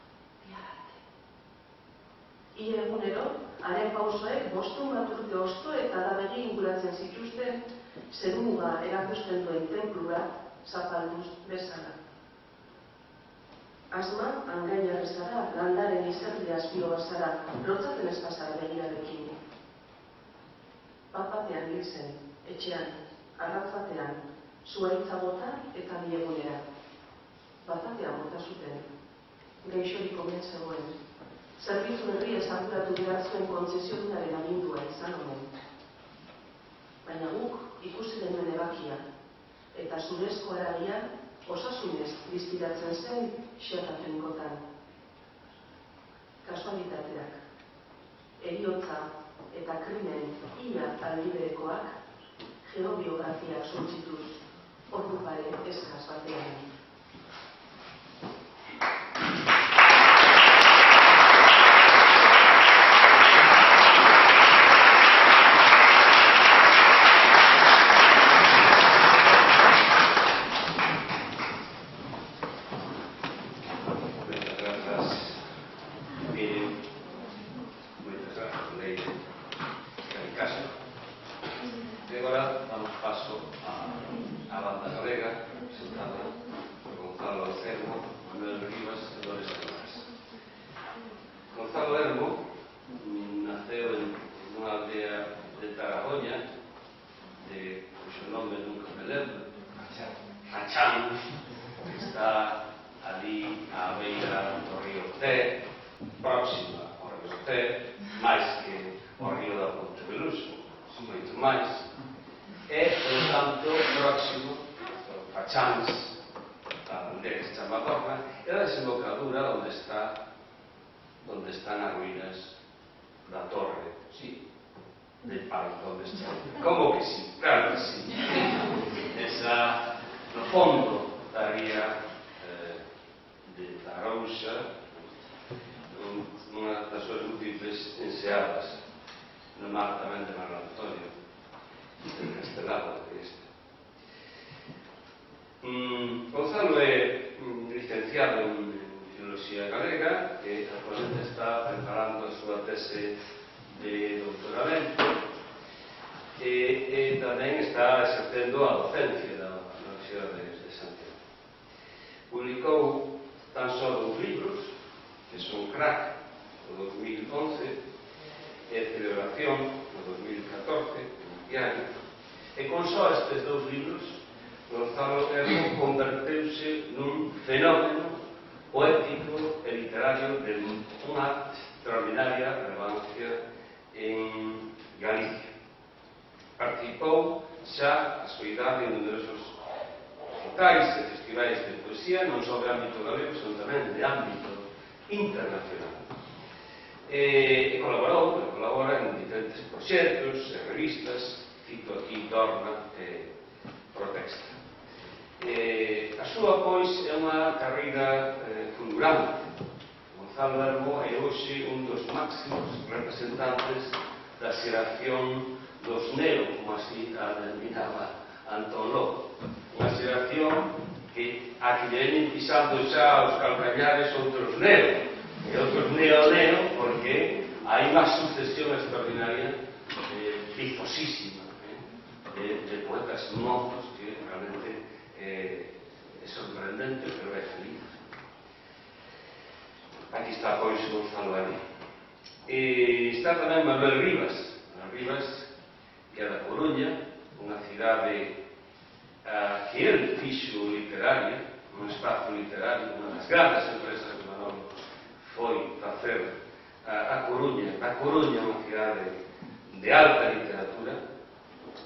biararte. Ile egunero, haren pausoek 5 urte osto eta adabegi inguratzen zituzten zerumuga erakusten duen tenplura zapalduz bezala. Asma, angainarrezara, landaren izerdi azpilo bazara, lotzaten ez bazara begirarekin. Bat-batean hil zen, etxean, arratz-batean, zuhaitza bota eta biegunera. Bat-batean bota zuten, gaixorik omen zegoen. Zerbitzu berriez arduratu behar zuen kontzesiodunaren agindua izan honen. Baina guk ikusi denuen ebakia, eta zurezko haragia osasunez dizpiratzen zen xerratrinkotan. Kasualitateak, heriotza eta krimen ia aldiberekoak, geobiografiak suntzituz, ordu pare eskaz batean. de pan con mexer. Como que sí? Claro que sí. Esa, no fondo da ría de Arousa, unha das súas múltiples enseadas, no mar tamén de Manuel Antonio, de Castelao, de este. Gonzalo é licenciado en Filoloxía Galega e actualmente está preparando a súa tese de doutoramento e tamén está exercendo a docencia na Universidade de Santiago. Publicou tan só 2 libros, que son Crack, no 2011, e Celebración, no 2014, en Diario, e con só estes 2 libros Gonzalo Ermo converteuse nun fenómeno poético e literario de unha extraordinaria relevancia en Galicia. Participou xa a súa idade en numerosos citais e festivais de poesía, non só de ámbito galego, senón tamén de ámbito internacional. E colabora en diferentes proxectos e revistas, cito aquí Dorna e Protesta. A súa, pois, é unha carreira fulgurante. Gonzalo Ermo é hoxe un dos máximos representantes da xeración dos neo, como así a denominaba Antón Lopo. Unha xeración a que lle veñen pisando xa os calcañares outros neo, e outros neo, porque hai unha sucesión extraordinaria, pifosísima, de poetas mozos que realmente é sorprendente, pero é feliz. Aquí está, pois, Gonzalo Ermo. Está tamén Manuel Rivas, que é da Coruña, unha cidade que ele fixo literaria, un espazo literario, unha das grandes empresas que Manolo foi facer a Coruña. A Coruña é unha cidade de alta literatura,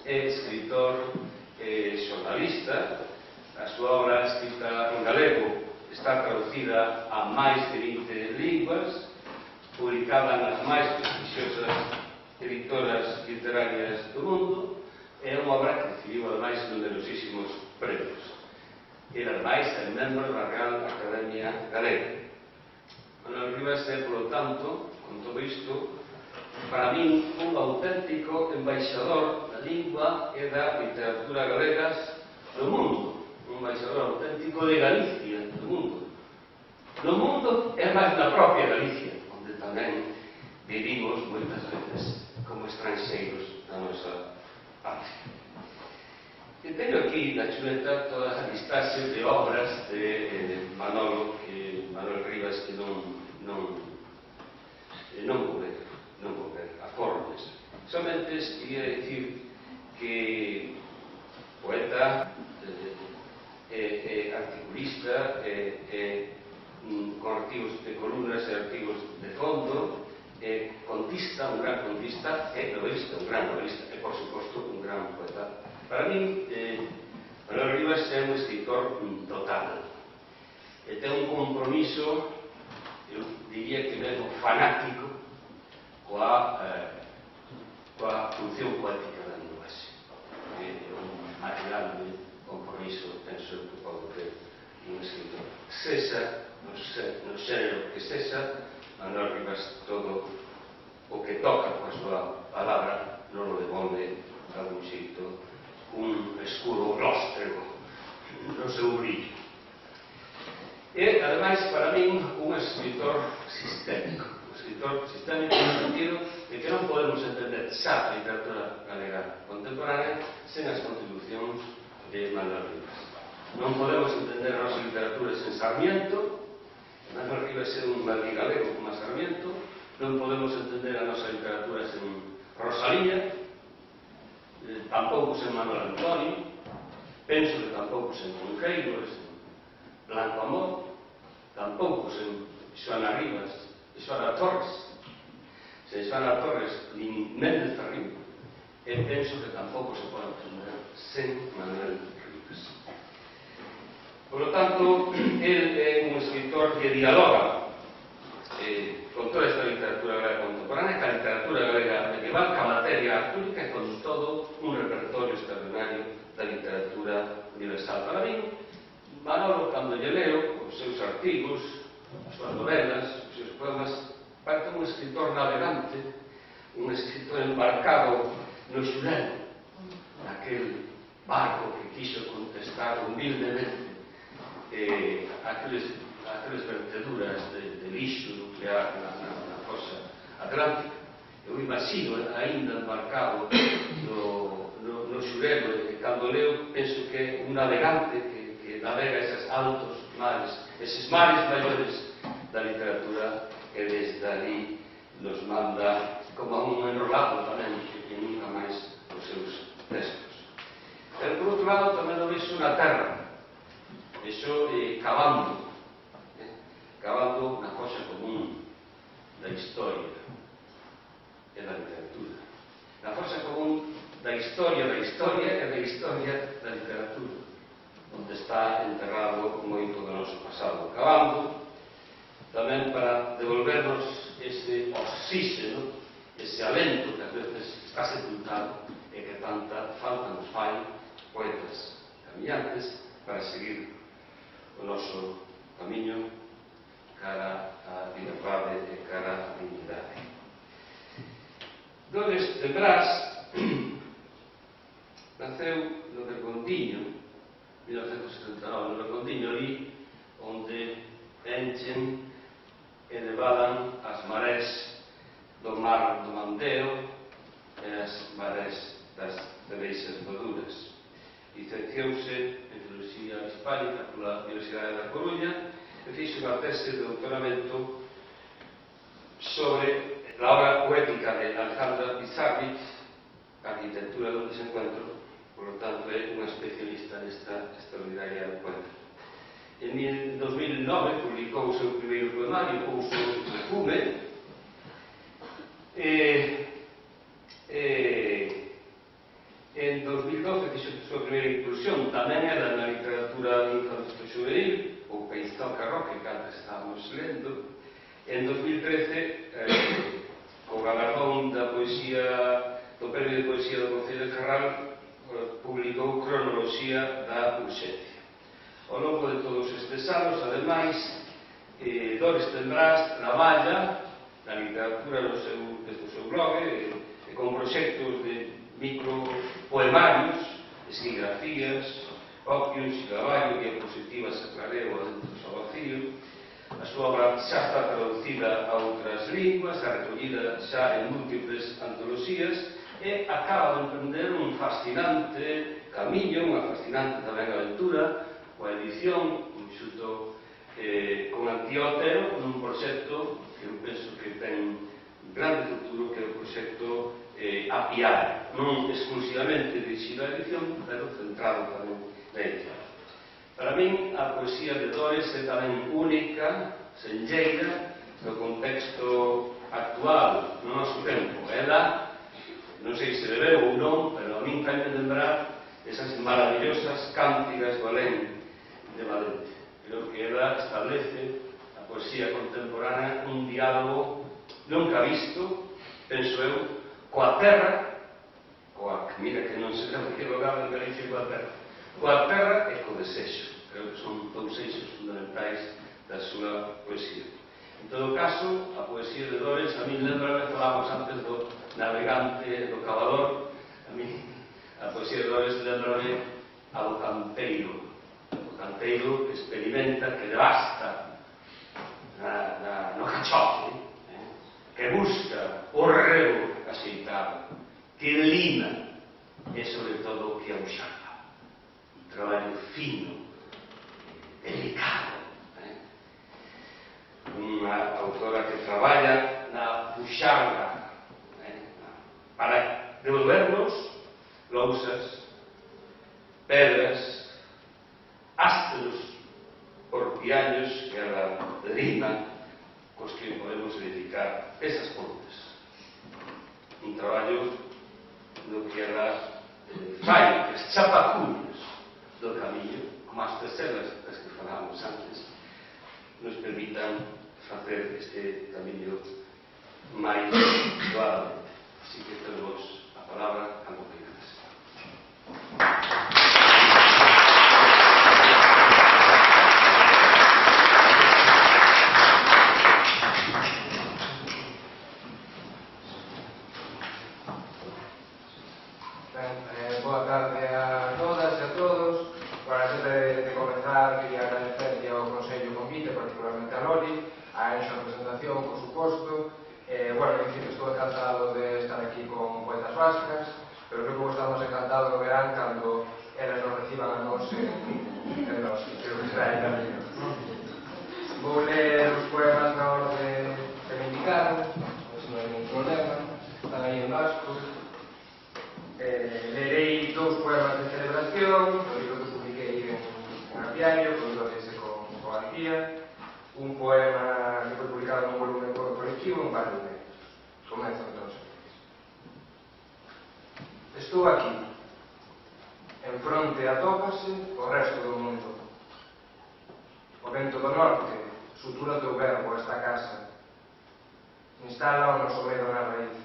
é escritor e xornalista. A súa obra escrita en galego está traducida a máis de 20 linguas, publicada nas máis prestixiosas editoras literarias do mundo. É unha obra que recibiu ademais numerosísimos premios. Ele ademais é membro da Real Academia Galega. Manuel Rivas é, polo tanto, con todo isto, para min un auténtico embaixador da lingua e da literatura galegas do mundo. Un embaixador auténtico de Galicia, do mundo. No mundo é máis na propia Galicia, onde tamén vivimos moitas veces como estranxeiros da nosa patria. E teño aquí na chuleta toda a listaxe de obras de Manolo Rivas que non vou ver a formas. Somente quería dicir que poeta, articulista, con artigos de columnas e artigos de fondo, contista, un gran contista, e novelista, un gran novelista, e, por suposto, un gran poeta. Para mí, Manuel Rivas é un escritor total. E ten un compromiso, eu diría que mesmo fanático, coa función poética da linguaxe. É un admirable compromiso, penso que pode ter un escritor. Sexa, no xénero que sexa, Manuel Rivas todo o que toca coa súa palabra non o devolve a algún xeito un escuro glóstrego no seu brillo. E, ademais, para min, un escritor sistémico no sentido de que non podemos entender xa a literatura galega contemporánea sen as contribucións de Manuel Rivas. Non podemos entender a nosa literatura sen Sarmiento. Manuel Rivas é un galego como Sarmiento. Non podemos entender a nosa literatura sen Rosalía, tampouco sen Manuel Antonio, penso que tampouco sen Conqueiro, sen Blanco Amor, tampouco sen Xoana Rivas e Xoana Torres, sen Xoana Torres nin Méndez Ferrín, e penso que tampouco se pode entender sen Manuel Rivas. Por lo tanto, ele é un escritor que dialoga con toda esta literatura galega contemporánea, ca literatura galega medieval, ca materia católica e con todo un repertorio extraordinario da literatura universal. Para mí, Manolo, cando lle leo os seus artigos, as súas novelas, os seus poemas, parece un escritor navegante, un escritor embarcado no xurelo, aquel barco que quixo contestar humildemente aqueles verteduras de lixo nuclear na fosa atlántica. Eu imagino ainda embarcado no xurelo, e cando leo penso que é un navegante que navega esos altos mares, eses mares maiores da literatura, e desde ali nos manda como a un enrolado tamén que nunca máis os seus textos. Pero por outro lado tamén o vexo na terra, vexo cavando na cosa común da historia e da literatura, na cosa común da historia e da historia da literatura, onde está enterrado moito do noso pasado. Cavando tamén para devolvernos ese oxígeno, ese alento que a veces está sepultado e que tanta falta nos fai poetas camiñantes para seguir o noso camiño cara á liberdade e cara á dignidade. Dores de Brás naceu no Bergontiño, 1979, no Bergontiño, ali onde enchen e levadan as marés do mar do Mandeo e as marés das Cereixas Maduras. Licenciouse en Filosofía Hispánica pola Universidade da Coruña e fixe unha tese de doutoramento sobre a obra poética de Alejandra Pizarnik, Arquitectura do Desencuentro. Por lo tanto, é unha especialista nesta extraordinaria poeta. En 2009 publicou o seu primeiro poemario, Pouso de Perfume, en 2012 fixo a súa primeira incursión tamén era na literatura infanto-xuvenil, o Peizón Carroque, que antes estábamos lendo. En 2013, co galardón da poesía, do Premio de Poesía do Concello de Carral, publicou Cronoloxía da Urxencia. Ao longo de todos estes anos, ademais, Dores de Brás traballa na literatura desde o seu blog e con proxectos de micropoemarios, esquigrafías, opium, xilaballo, diapositivas a clareo adentro ao vacío. A súa obra xa está traducida a outras linguas, a recollida xa en múltiples antoloxías e acaba de emprender un fascinante camiño, unha fascinante tamén aventura, coa edición, xunto con Antíotero, nun proxecto que eu penso que ten un grande futuro, que é o proxecto Apiar, non exclusivamente dirixido á edición, pero centrado tamén na edición. Para min, a poesía de Dores é tamén única, senlleira, no contexto actual, no noso tempo. Ela, non sei se debeu ou non, pero a min faime lembrar esas maravillosas cántigas do alén de Valente. Creo que ela establece a poesía contemporánea un diálogo nunca visto, penso eu, coa terra, mira que non se debe equivocar en Galicia coa terra e co desexo. Creo que son dous eixos fundamentais da súa poesía. En todo caso, a poesía de Dores, a mí lembra, falamos antes do navegante, do cavador, a mí a poesía de Dores lembra-me ao canteiro. O canteiro que experimenta, que devasta no cachote, que busca o rego axeitado, que lima e, sobre todo, que auxarga. Un traballo fino, delicado. Unha autora que traballa na puxarga para devolvernos lousas, pedras, ásteros, porpiaños que ela lima, cos que podemos edificar esas pontes. Un traballo no que ela fai as chapacuñas do camiño, como as terceras das que falábamos antes, nos permitan facer este camiño máis suave. Así que temos a palabra Boa tarde a todas e a todos. Para antes de comenzar, quería agradecerle ao Consello o convite, particularmente a Loli, a Enxo a presentación, por suposto. Bueno, dicir que estou encantado de estar aquí con Poetas Vascas, pero creo que vos estamos encantados no verán cando elas nos reciban a nos en nos, que será tamén. Vou ler os poemas na orde que me indicaron, se non hai ningún problema, están aí en vasco. Lerei dous poemas de celebración, do libro que publiquei en Apiario, con Lorense con García, un poema que foi publicado nun volumen colectivo, un par de medios. Comezo entón. Estou aquí. En fronte atópase o resto do mundo. O vento do norte sutura o teu verbo esta casa. Instala o noso medo na raíz.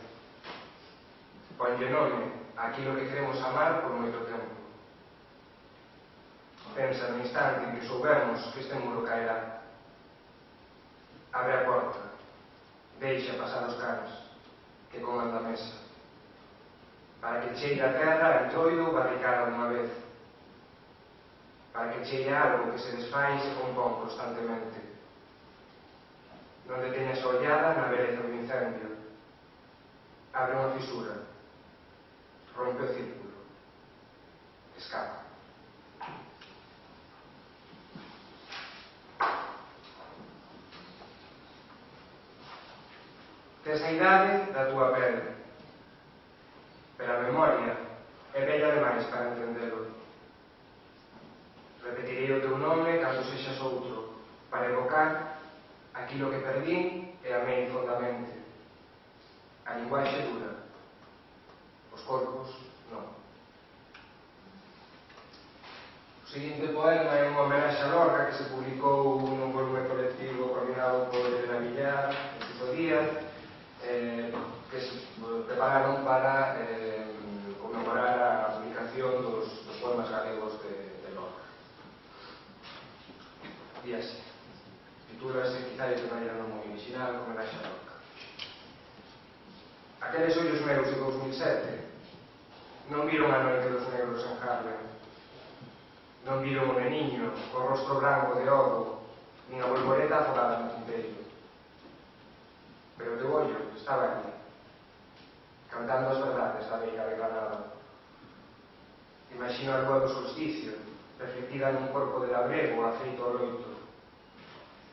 Ponlle nome aquilo que queremos amar por moito tempo. Pensa no instante en que soubermos que este muro caerá. Abre a porta, deixa pasar os cans que coman da mesa, para que cheire a terra entroido ou barricada unha vez, para que cheire algo que se desfai e se compón constantemente. Non deteñas a ollada na beleza do incendio. Abre unha fisura, rompe o círculo, escapa. Tes a idade da túa pele, pero a memoria é bella demais para entendelo. Repetirei o teu nome cando sexas outro, para evocar aquilo que perdín e amei fondamente. A linguaxe dura, os corpos non. O seguinte poema é unha homenaxe a Lorca que se publicou nun volume colectivo coordinado por Elena Villar e Suso Díaz, que se prepararon para conmemorar a publicación dos poemas galegos de Lorca. E así, titúlase quizáis de maneira non moi original, homenaxe a Lorca. Aqueles ollos meus de 2007 non viron a noite dos negros en Harlem, non viron o neniño co rostro branco de ouro, nin a bolboreta afogada no tinteiro. Pero o teu ollo estaba aquí, cantando as verdades da beira de Granada. Imagino a lúa do solsticio, reflectida nun corpo de labrego afeito ao loito.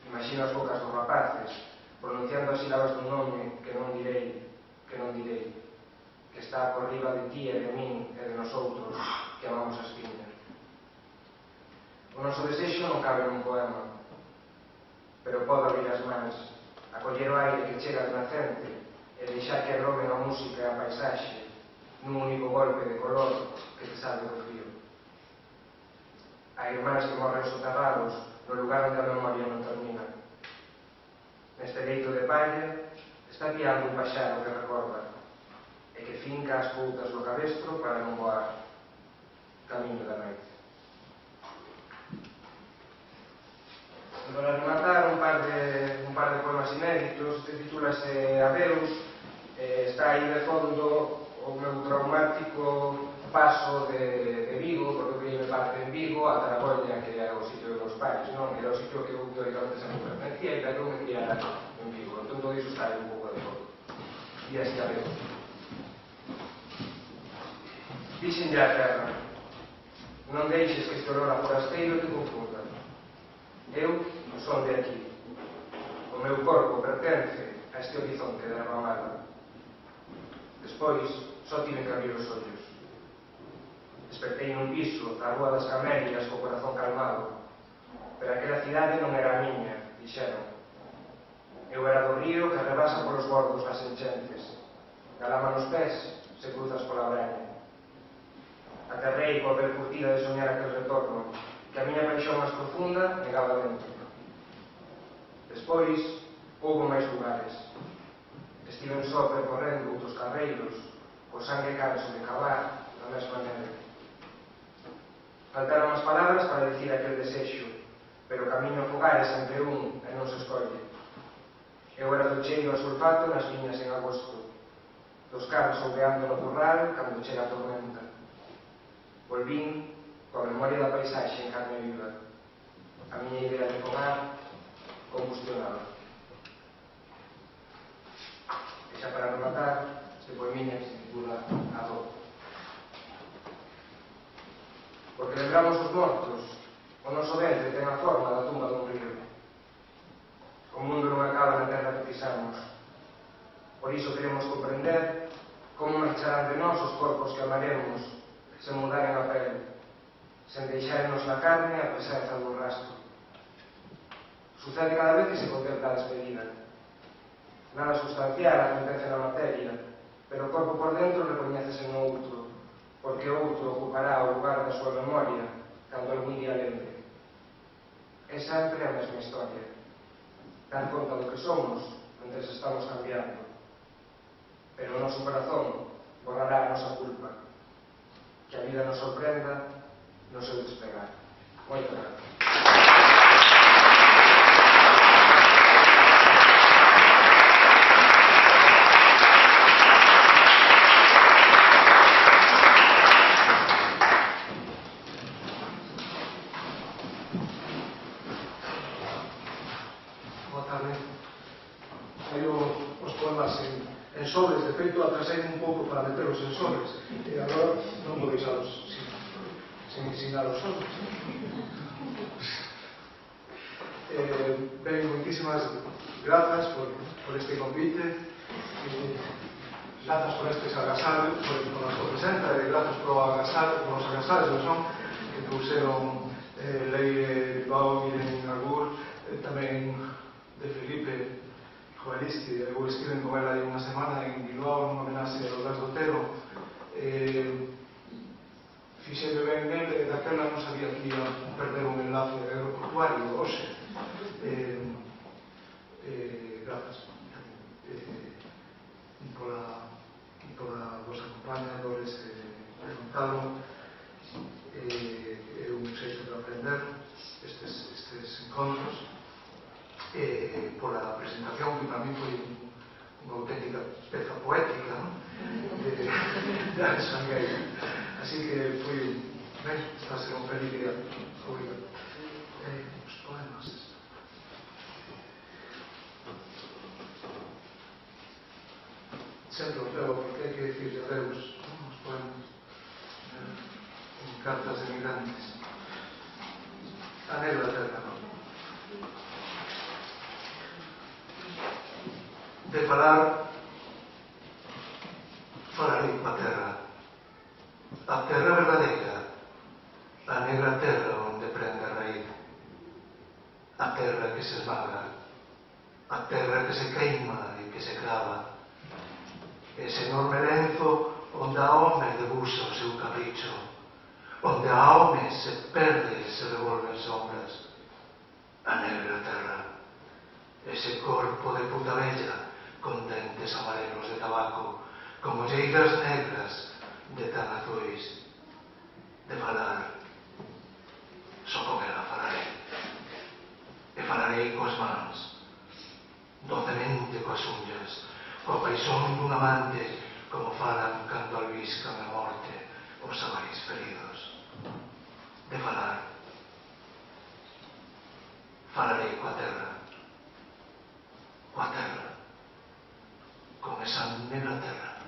Imagino as bocas dos rapaces, pronunciando as sílabas dun nome que non direi, que está por riba de ti e de min e de nosotros que amamos as piñas. O noso desexo non cabe nun poema, pero pode abrir as mans, acoller o aire que chega do nacente e deixar que roben a música e a paisaxe nun único golpe de color que te salve do frío. Hai irmáns que morren soterrados no lugar onde a memoria non termina. Neste leito de palla está guiando un paxaro que recorda e que finca as poutas do cabestro para non voar camiño da noite. Para rematar un par de poemas inéditos, titúlase Adeus. Está aí de fondo o meu traumático paso de Vigo, porque eu criei parte en Vigo, a Taragoña, que era o sitio dos meus pais, non? Era o sitio que eu teóricamente sempre pertencía e que eu me criara en Vigo. Entón todo iso está aí un pouco de fondo. E así Adeus. Dixenlle a terra, non deixes que este olor a forasteiro te confunda. Eu son de aquí. O meu corpo pertence a este horizonte de erva mala. Despois, só tive que abrir os ollos. Despertei nun piso da Rúa das Camelias co corazón calmado. Pero aquela cidade non era a miña, dixeron. Eu era do río que rebasa polos bordos das enchentes. Galama nos pés, se cruzas pola breña. Aterrei coa percurtida de soñar aquel retorno, que a miña paixón máis profunda negaba dentro. Despois, houbo máis lugares. Estiven só percorrendo outros carreiros, co sangue canso de cavar na mesma neve. Faltaron as palabras para dicir aquel desexo, pero o camiño a fogar é sempre un e non se escolle. Eu era do cheiro a sulfato nas viñas en agosto, dos cans ouveando no curral cando chega a tormenta. Volvín coa memoria da paisaxe en carne viva. A miña idea de tomar combustionaba. E xa para rematar, este poemiña que se titula A dor. Porque lembramos os mortos, o noso dente ten a forma da tumba dun río. O mundo non acaba na terra que pisamos. Por iso queremos comprender como marcharán de nós os corpos que amaremos sen mudaren a pele, sen deixarnos na carne a presenza do rastro. Sucede cada vez que se contempla a despedida. Nada sustancial acontece na materia, pero o corpo por dentro recoñécese no outro, porque o outro ocupará o lugar da súa memoria cando algún día lembre. É sempre a mesma historia. Dar conta do que somos mentre estamos cambiando. Pero o noso corazón borrará a nosa culpa. Que a vida nos sorprenda no seu despegar. Moitas gracias. En sobres, de feito atrasei un pouco para meterlos en sobres e agora non vou deixalos sin ensinar os sobres. Ben, moitísimas grazas por este convite, grazas por estes agasallos, por a súa presenza, e grazas por os agasallos que puseron Leire Bilbao, Miren Agur, tamén de Felipe Joalisti. Eu estive con ela hai unha semana en Bilbao nunha homenaxe ao Blas do Otero. Fixeme ben nel e daquela non sabía que ia perder un enlace aeroportuario hoxe. Grazas pola vosa compaña, Dolores e Gonzalo. É un xeito de aprender estes encontros. Pola presentación que para mí foi unha auténtica peza poética de Alex Sangueira. Así que foi ben, está a ser un feliz día. Obrigado. Os poemas. Sempre os levo porque hai que dicirle adeus os poemas en cartas de migrantes. A negra terra, non? De falarei coa terra. A terra verdadeira, a negra terra onde prende a raíz, a terra que se esmaga, a terra que se queima e que se clava, ese enorme lenzo onde a home debuxa o seu capricho, onde a home se perde e se revolve en sombras, a negra terra, ese corpo de puta bella con dentes amarelos de tabaco, con olleiras negras de tan azuis. De falar, só con ela falarei. E falarei coas mans, docemente coas unhas, coa paixón dun amante, como falan cando albiscan a morte os amais feridos. De falar, falarei coa terra, con esa negra terra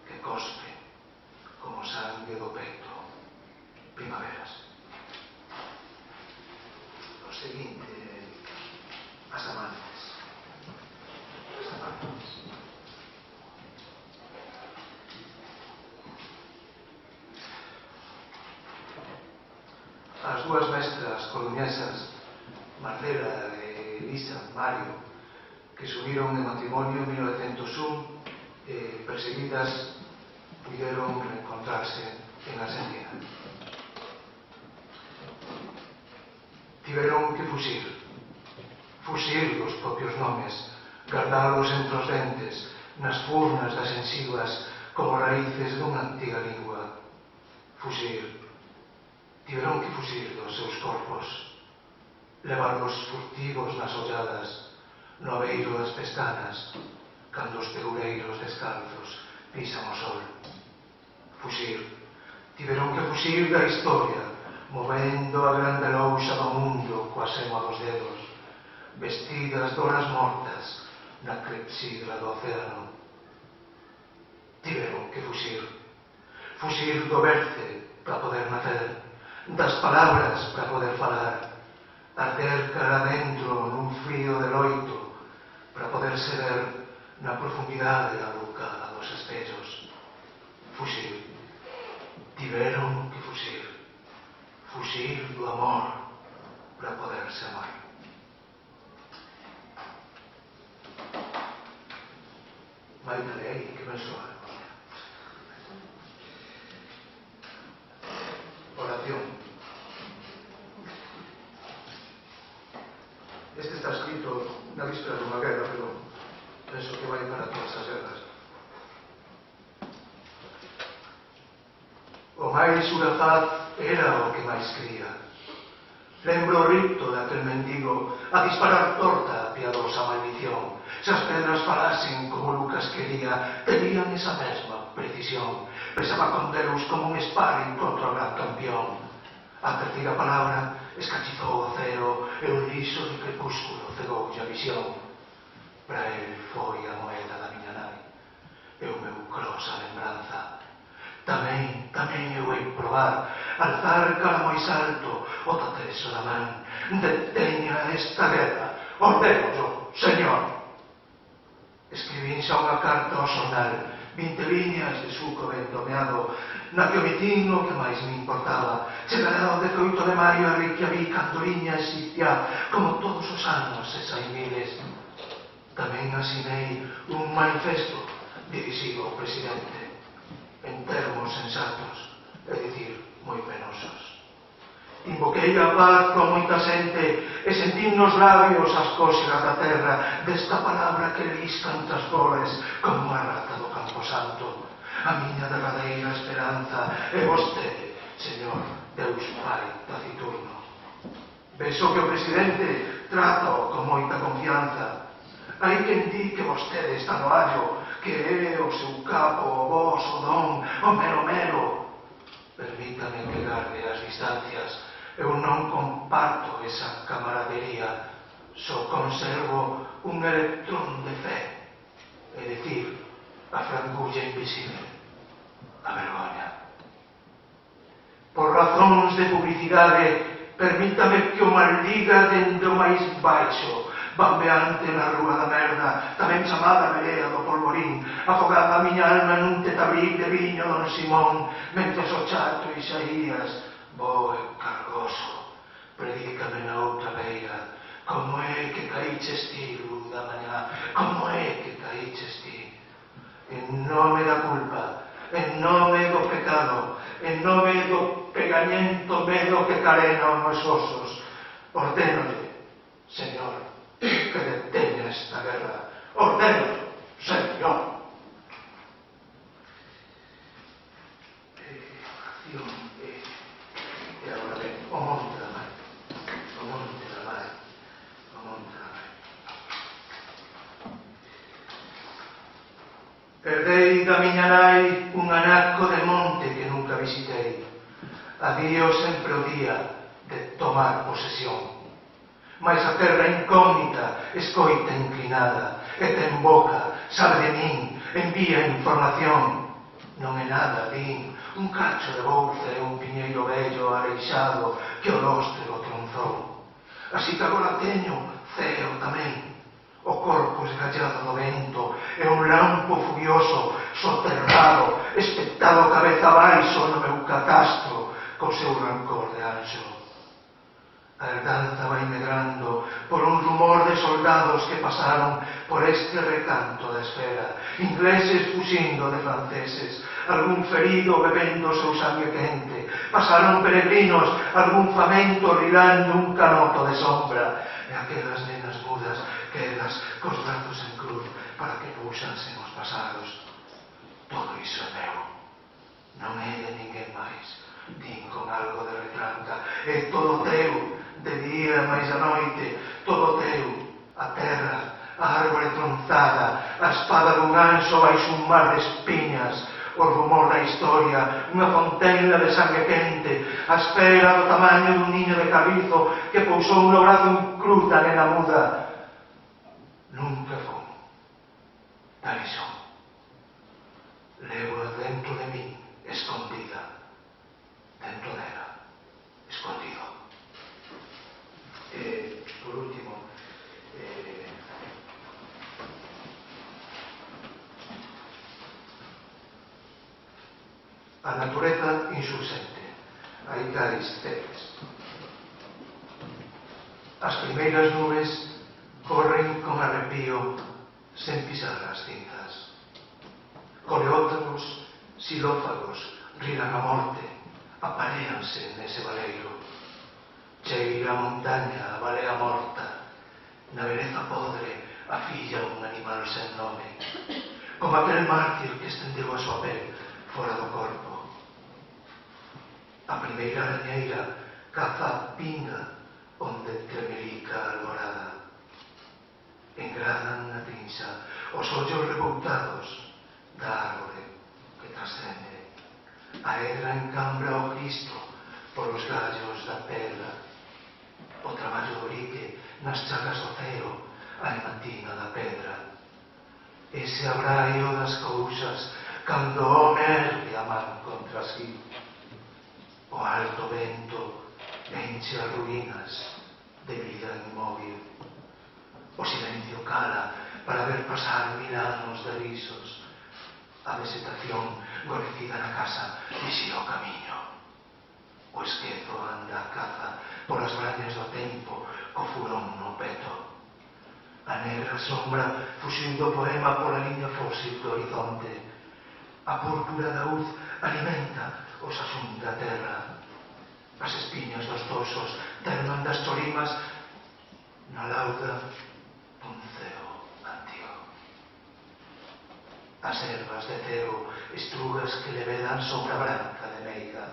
que cospe como sangue do peito primaveras. O seguinte, as amantes. As dúas mestras coruñesas, Marcela e Elisa Mario, que se uniron de matrimonio en 1901 e perseguidas puderon reencontrarse en Argentina. Tiveron que fuxir dos propios nomes, guardalos entre os dentes, nas furnas das ensivas como raíces dunha antiga lingua. Tiveron que fuxir dos seus corpos, levarlos furtivos nas olladas, no abeiro das pestanas, cando os teureiros descalzos pisan o sol. Fuxir Tiveron que fuxir da historia, movendo a grande lousa do mundo coa sema dos dedos, vestidas de horas mortas na clepsidra do océano. Tiveron que fuxir do berce para poder nacer, das palabras para poder falar, arder cara dentro nun frío de loito para poder ser na profundidade alucada dos espellos. Fuxir. Tiveron que fuxir do amor para poderse amar. Maita lei, que ben soa. Oración. Este está escrito na víspera dunha guerra, pero penso que vai para todas as guerras. O máis urafaz era o que máis quería. Lembro o rito daquel mendigo a disparar torta a piadosa maldición. Se as pedras falasen como Lucas quería, terían esa mesma precisión. Pesaba con Deus como un sparring contra o gran campeón. A terceira palabra escachizou o ceo e un liso de crepúsculo cegoulle a visión. Para el foi a moeda da miña nai e o meu cross a lembranza. Tamén eu hei probar alzar cara moi alto o tateso da man. Deteña esta guerra, ordeno, señor. Escribín xa unha carta ao xornal, 20 líneas de suco ben domeado, na que omitín o que máis me importaba. Chegará o 18 de maio a Reykjavik, Andoriña e Sicilia, como todos os anos e saimiles. Tamén asinei un manifesto dirixido ao presidente, en termos sensatos, é dicir, moi penosos. Invoquei a paz con moita xente e sentín nos labios as cóxegas da terra desta palabra que lisca entre as flores como unha rata do camposanto. A miña derradeira esperanza é vostede, señor Deus Pai taciturno. Vexo que o presidente trata con moita confianza. Hai quen di que vostede está no allo, que é o seu capo, o vos, o don, o mero. Permítame que garde as distancias. Eu non comparto esa camaradería, só conservo un electrón de fe, é dicir, a franculla invisible, a vergoña. Por razóns de publicidade, permítame que o maldiga dende o máis baixo, bambeante na rúa da merda, tamén chamada Vereda do Polvorín, afogada a miña alma nun tetabril de viño don Simón, mentres o chato Isaías, bo e cargoso, predícame na outra beira, como é que caíches ti, luz da mañá, como é que caíches ti. En nome da culpa, en nome do pecado, en nome do pegañento medo que carena os meus osos, ordénole, señor, que deteña esta guerra. Ordénole, señor. Oración. E agora ven, o monte da mar, o monte da mar, o monte da mar. Herdei da miña nai un anaco de monte que nunca visitei. Adío sempre o día de tomar posesión. Mais a terra incógnita escoita inclinada e ten boca, sabe de min, envía información. Non é nada, din, un cacho de bouza e un piñeiro vello areixado que o lóstrego tronzou. Así que agora teño ceo tamén, o corpo esgallado do vento e un lampo furioso, soterrado, espectado cabeza abaixo no meu catastro, co seu rancor de anxo. A herdanza vai medrando por un rumor de soldados que pasaron por este recanto da esfera, ingleses fuxindo de franceses, algún ferido bebendo o seu sangue quente, pasaron peregrinos, algún famento rilando un canoto de sombra, e aquelas nenas mudas quedas cos brazos en cruz para que puxanse os pasados. Todo iso é meu, non é de ninguén máis, din con algo de retranca, é todo teu, de día máis a noite, todo teu, a terra, a árbore tronzada, a espada dun anxo baixo un mar de espiñas, o rumor da historia, unha fonteira de sangue quente, a espera do tamaño dun niño de cabrizo que pousou no brazo un cruz da nena muda. Nunca fun. Tal e son. Levo dentro de min, escondida, dentro dela, escondido. Por último, a natureza insursente, hai caris teles. As primeiras nubes corren con arrepío sen pisar as cinzas. Coleótagos, xilófagos, riran a morte, aparéanse nese valeiro. Cheira a montaña, a balea morta, na vereza podre, a filla un animal sen nome, como aquel mártir que estendeu a súa pel fora do corpo. A primeira arañeira caza a pinga onde tremelica a alborada. Engradan na trinxa os ollos reboutados da árbore que trascende. A hedra encambra o Cristo polos gallos da pedra. O traballo do brique nas chagas do ceo, a hematina da pedra. Ese abraio das cousas cando o home ergue a man contra si. O alto vento enche as ruínas de vida inmóvil. O silencio cala para ver pasar 1000 anos de risos. A vegetación gorecida na casa vixía o camiño. O esquezo anda a caza polas brañas do tempo co furón no peto. A negra sombra fuxiu do poema pola liña fósil do horizonte. A púrpura da uz alimenta os asún da terra. As espiñas dos tosos terman das chorimas na lauda dun ceo antigo. As ervas de ceo estrugas que levedan sobre a branca de meiga.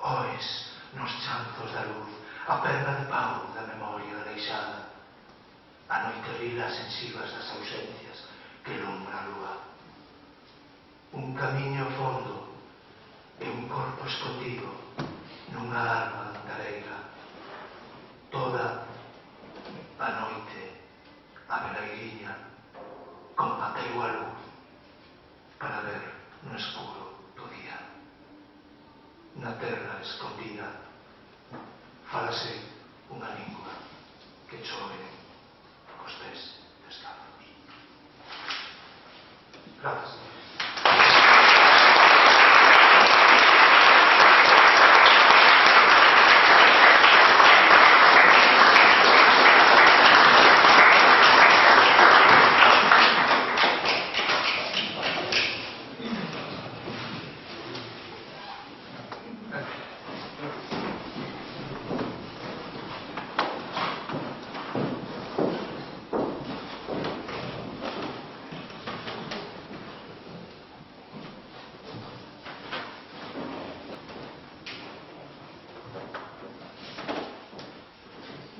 Ois nos chanzos da luz a perna de pau da memoria deixada. A noite rila sensivas das ausencias que lumbra a lúa. Un camiño fondo e un corpo escondido nunha alma andareira. Toda a noite a velairiña combateu a luz para ver no escuro do día. Na terra escondida falase unha lingua que chove cos pés descalzos. Gracias.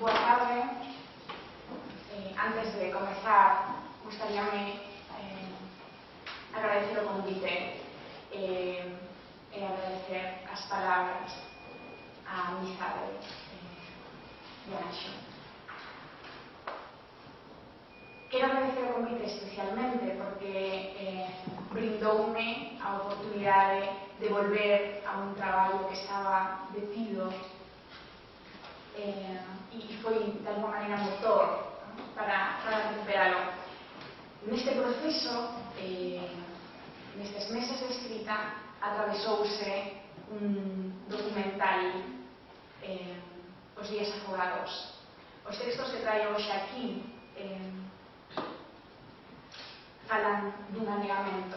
Boa tarde. Antes de comezar, gustaríame agradecer o convite e agradecer as palabras á amizade de Anxo. Quero agradecer o convite especialmente porque brindoume a oportunidade de volver a un traballo que estaba detido e foi de alguma maneira motor para recuperalo. Neste proceso, nestes meses de escrita, atravesouse un documental, Os días afogados. Os textos que traio hoxe aquí falan dun anegamento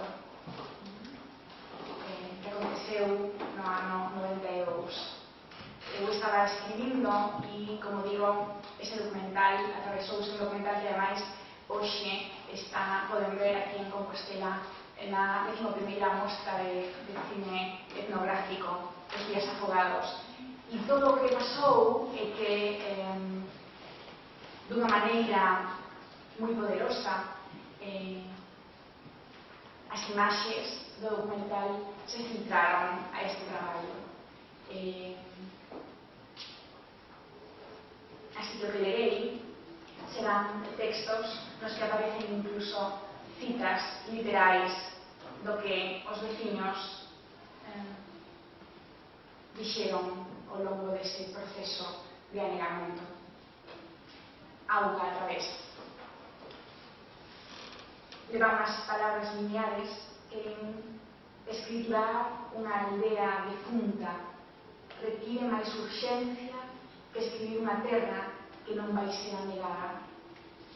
que aconteceu no ano 92. Eu estaba escribindo e, como digo, ese documental atravesouse, un documental que ademais hoxe poden ver aquí en Compostela na 11ª mostra de cine etnográfico, Os días afogados. E todo o que pasou é que dunha maneira moi poderosa as imaxes do documental se filtraron a este traballo. Así que o que lerei serán textos nos que aparecen incluso citas literais do que os veciños dixeron ao longo deste proceso de anegamento. Auga a través. Levan as palabras lineares en escriturar unha aldea defunta require máis urxencia que escribir unha terra que non vai ser anegada,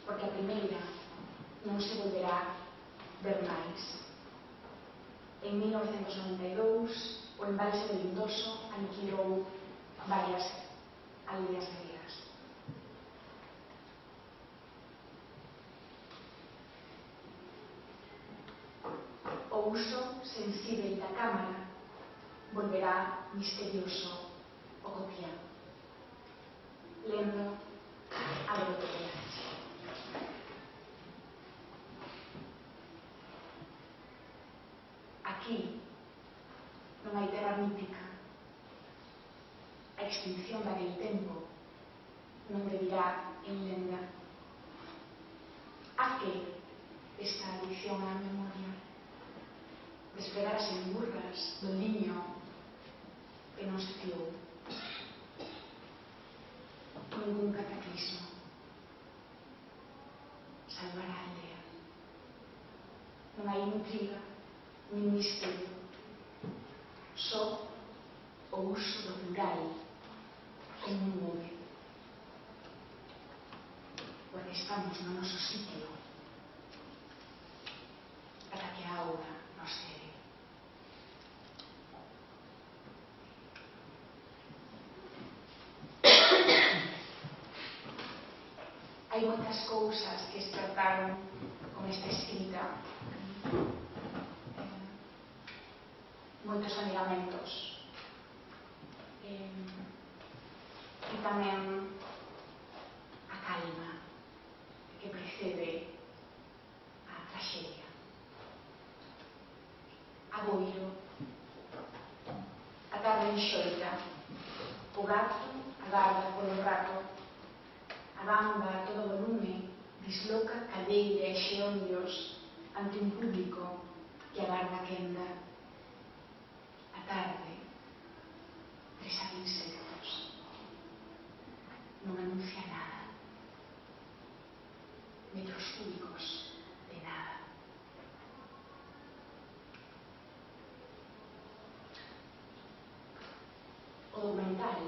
porque a primeira non se volverá ver máis. En 1992, o embalse de Lindoso aniquilou varias aldeas galegas. O uso sensível da cámara volverá misterioso o cotián. Lembro algo de verdade. Aquí non hai terra mítica. A extinción daquele tempo non vivirá en lenda. A que esta adicción á memoria despregarase en burras do niño que non se fiou. Ningún cataclismo salvará a aldea. Non hai intriga nin misterio, só o uso do plural como un nome, porque estamos no noso sitio para que a auga nos cede. Hai moitas cousas que despertaron con esta escrita, moitos anegamentos, e tamén a calma que precede a traxedia. Aboiro, a tarde enxoita, o gato agarda polo rato, a bamba a todo volume disloca cadeira e xeondios ante un público que agarda quenda. A tarde, presa de insectos, non anuncia nada. Metros cúbicos de nada. O documental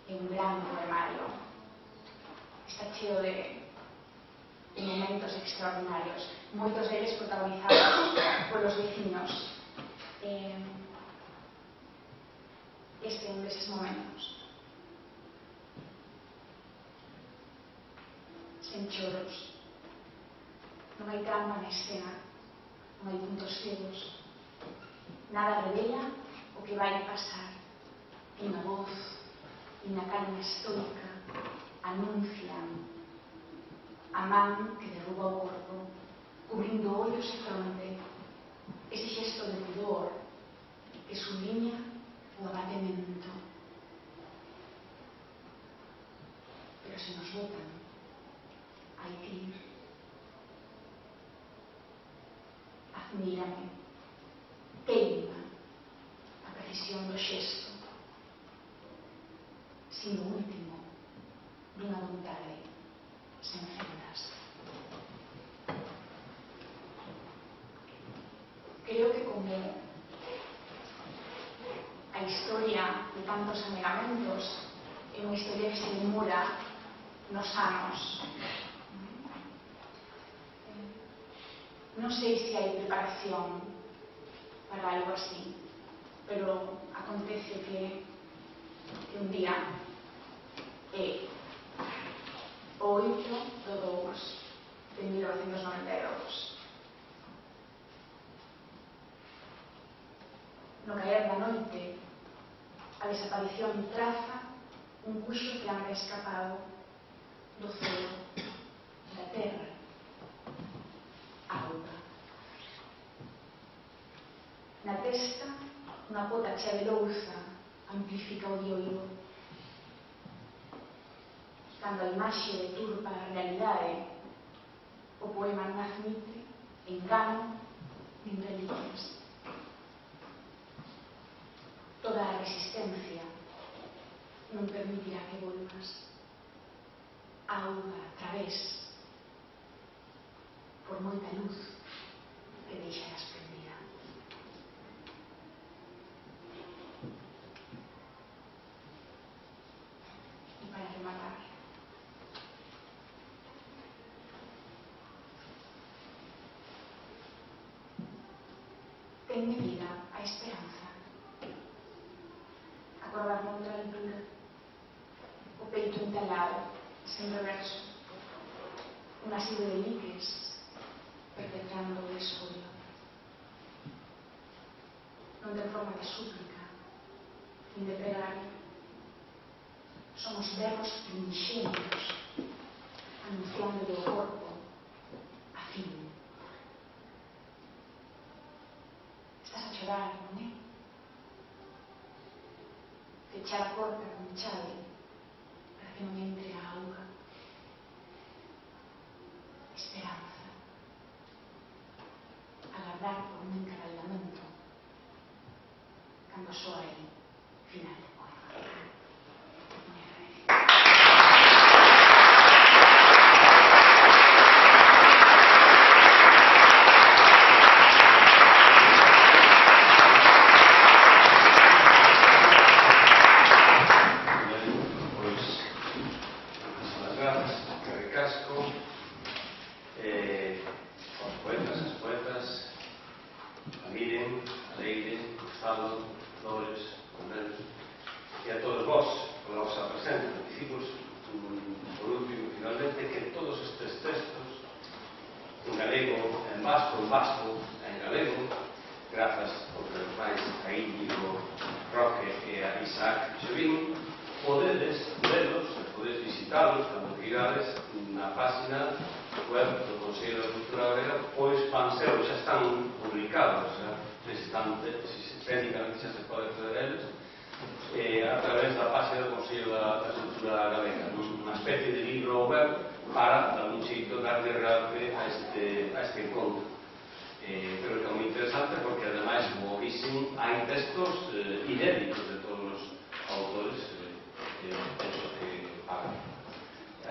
é un gran poemario. Está cheo de momentos extraordinarios, moitos deles protagonizados polos veciños. Este é un deses momentos. Sen choros. Non hai trampa na escena, non hai puntos cegos. Nada revela o que vai pasar. Nin a voz, nin a calma estoica anuncian a man que derruba o corpo, cubrindo ollos e fronte, ese xesto de pudor que subliña o abatemento. Pero se nos botan, hai que ir. Admírame, teima a precisión do xesto, sin o último dunha vontade sen fendas. Creo que como a historia de tantos anegamentos é unha historia que se demora nos anos. Non sei se hai preparación para algo así, pero acontece que un día é o 8 de 2 de 1992. No caer da noite, a desaparición traza un cuxo que anda escapado do ceo, da terra, auga. Na testa, unha pota chea de louza amplifica o dioido. Cando a imaxe deturpa a realidade, o poema non admite engano nin reliquias. Toda a resistencia non permitirá que volvas. Auga a través, por moita luz que deixarás prendida. E para rematar, ten medida a esperanza. Acordar noutra altura, o peito entalado, sen reverso, unha serie de liques perpetrando o escollo. Non ten forma de súplica, nin de pregario. Somos verbos primixenios, anunciando do corpo a fin. Estás a chorar, non é? Fechar a porta con chave para que non entre a auga. Esperanza. Agardar por un encarailamento cando soa aí final de poema.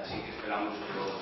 Así que esperamos que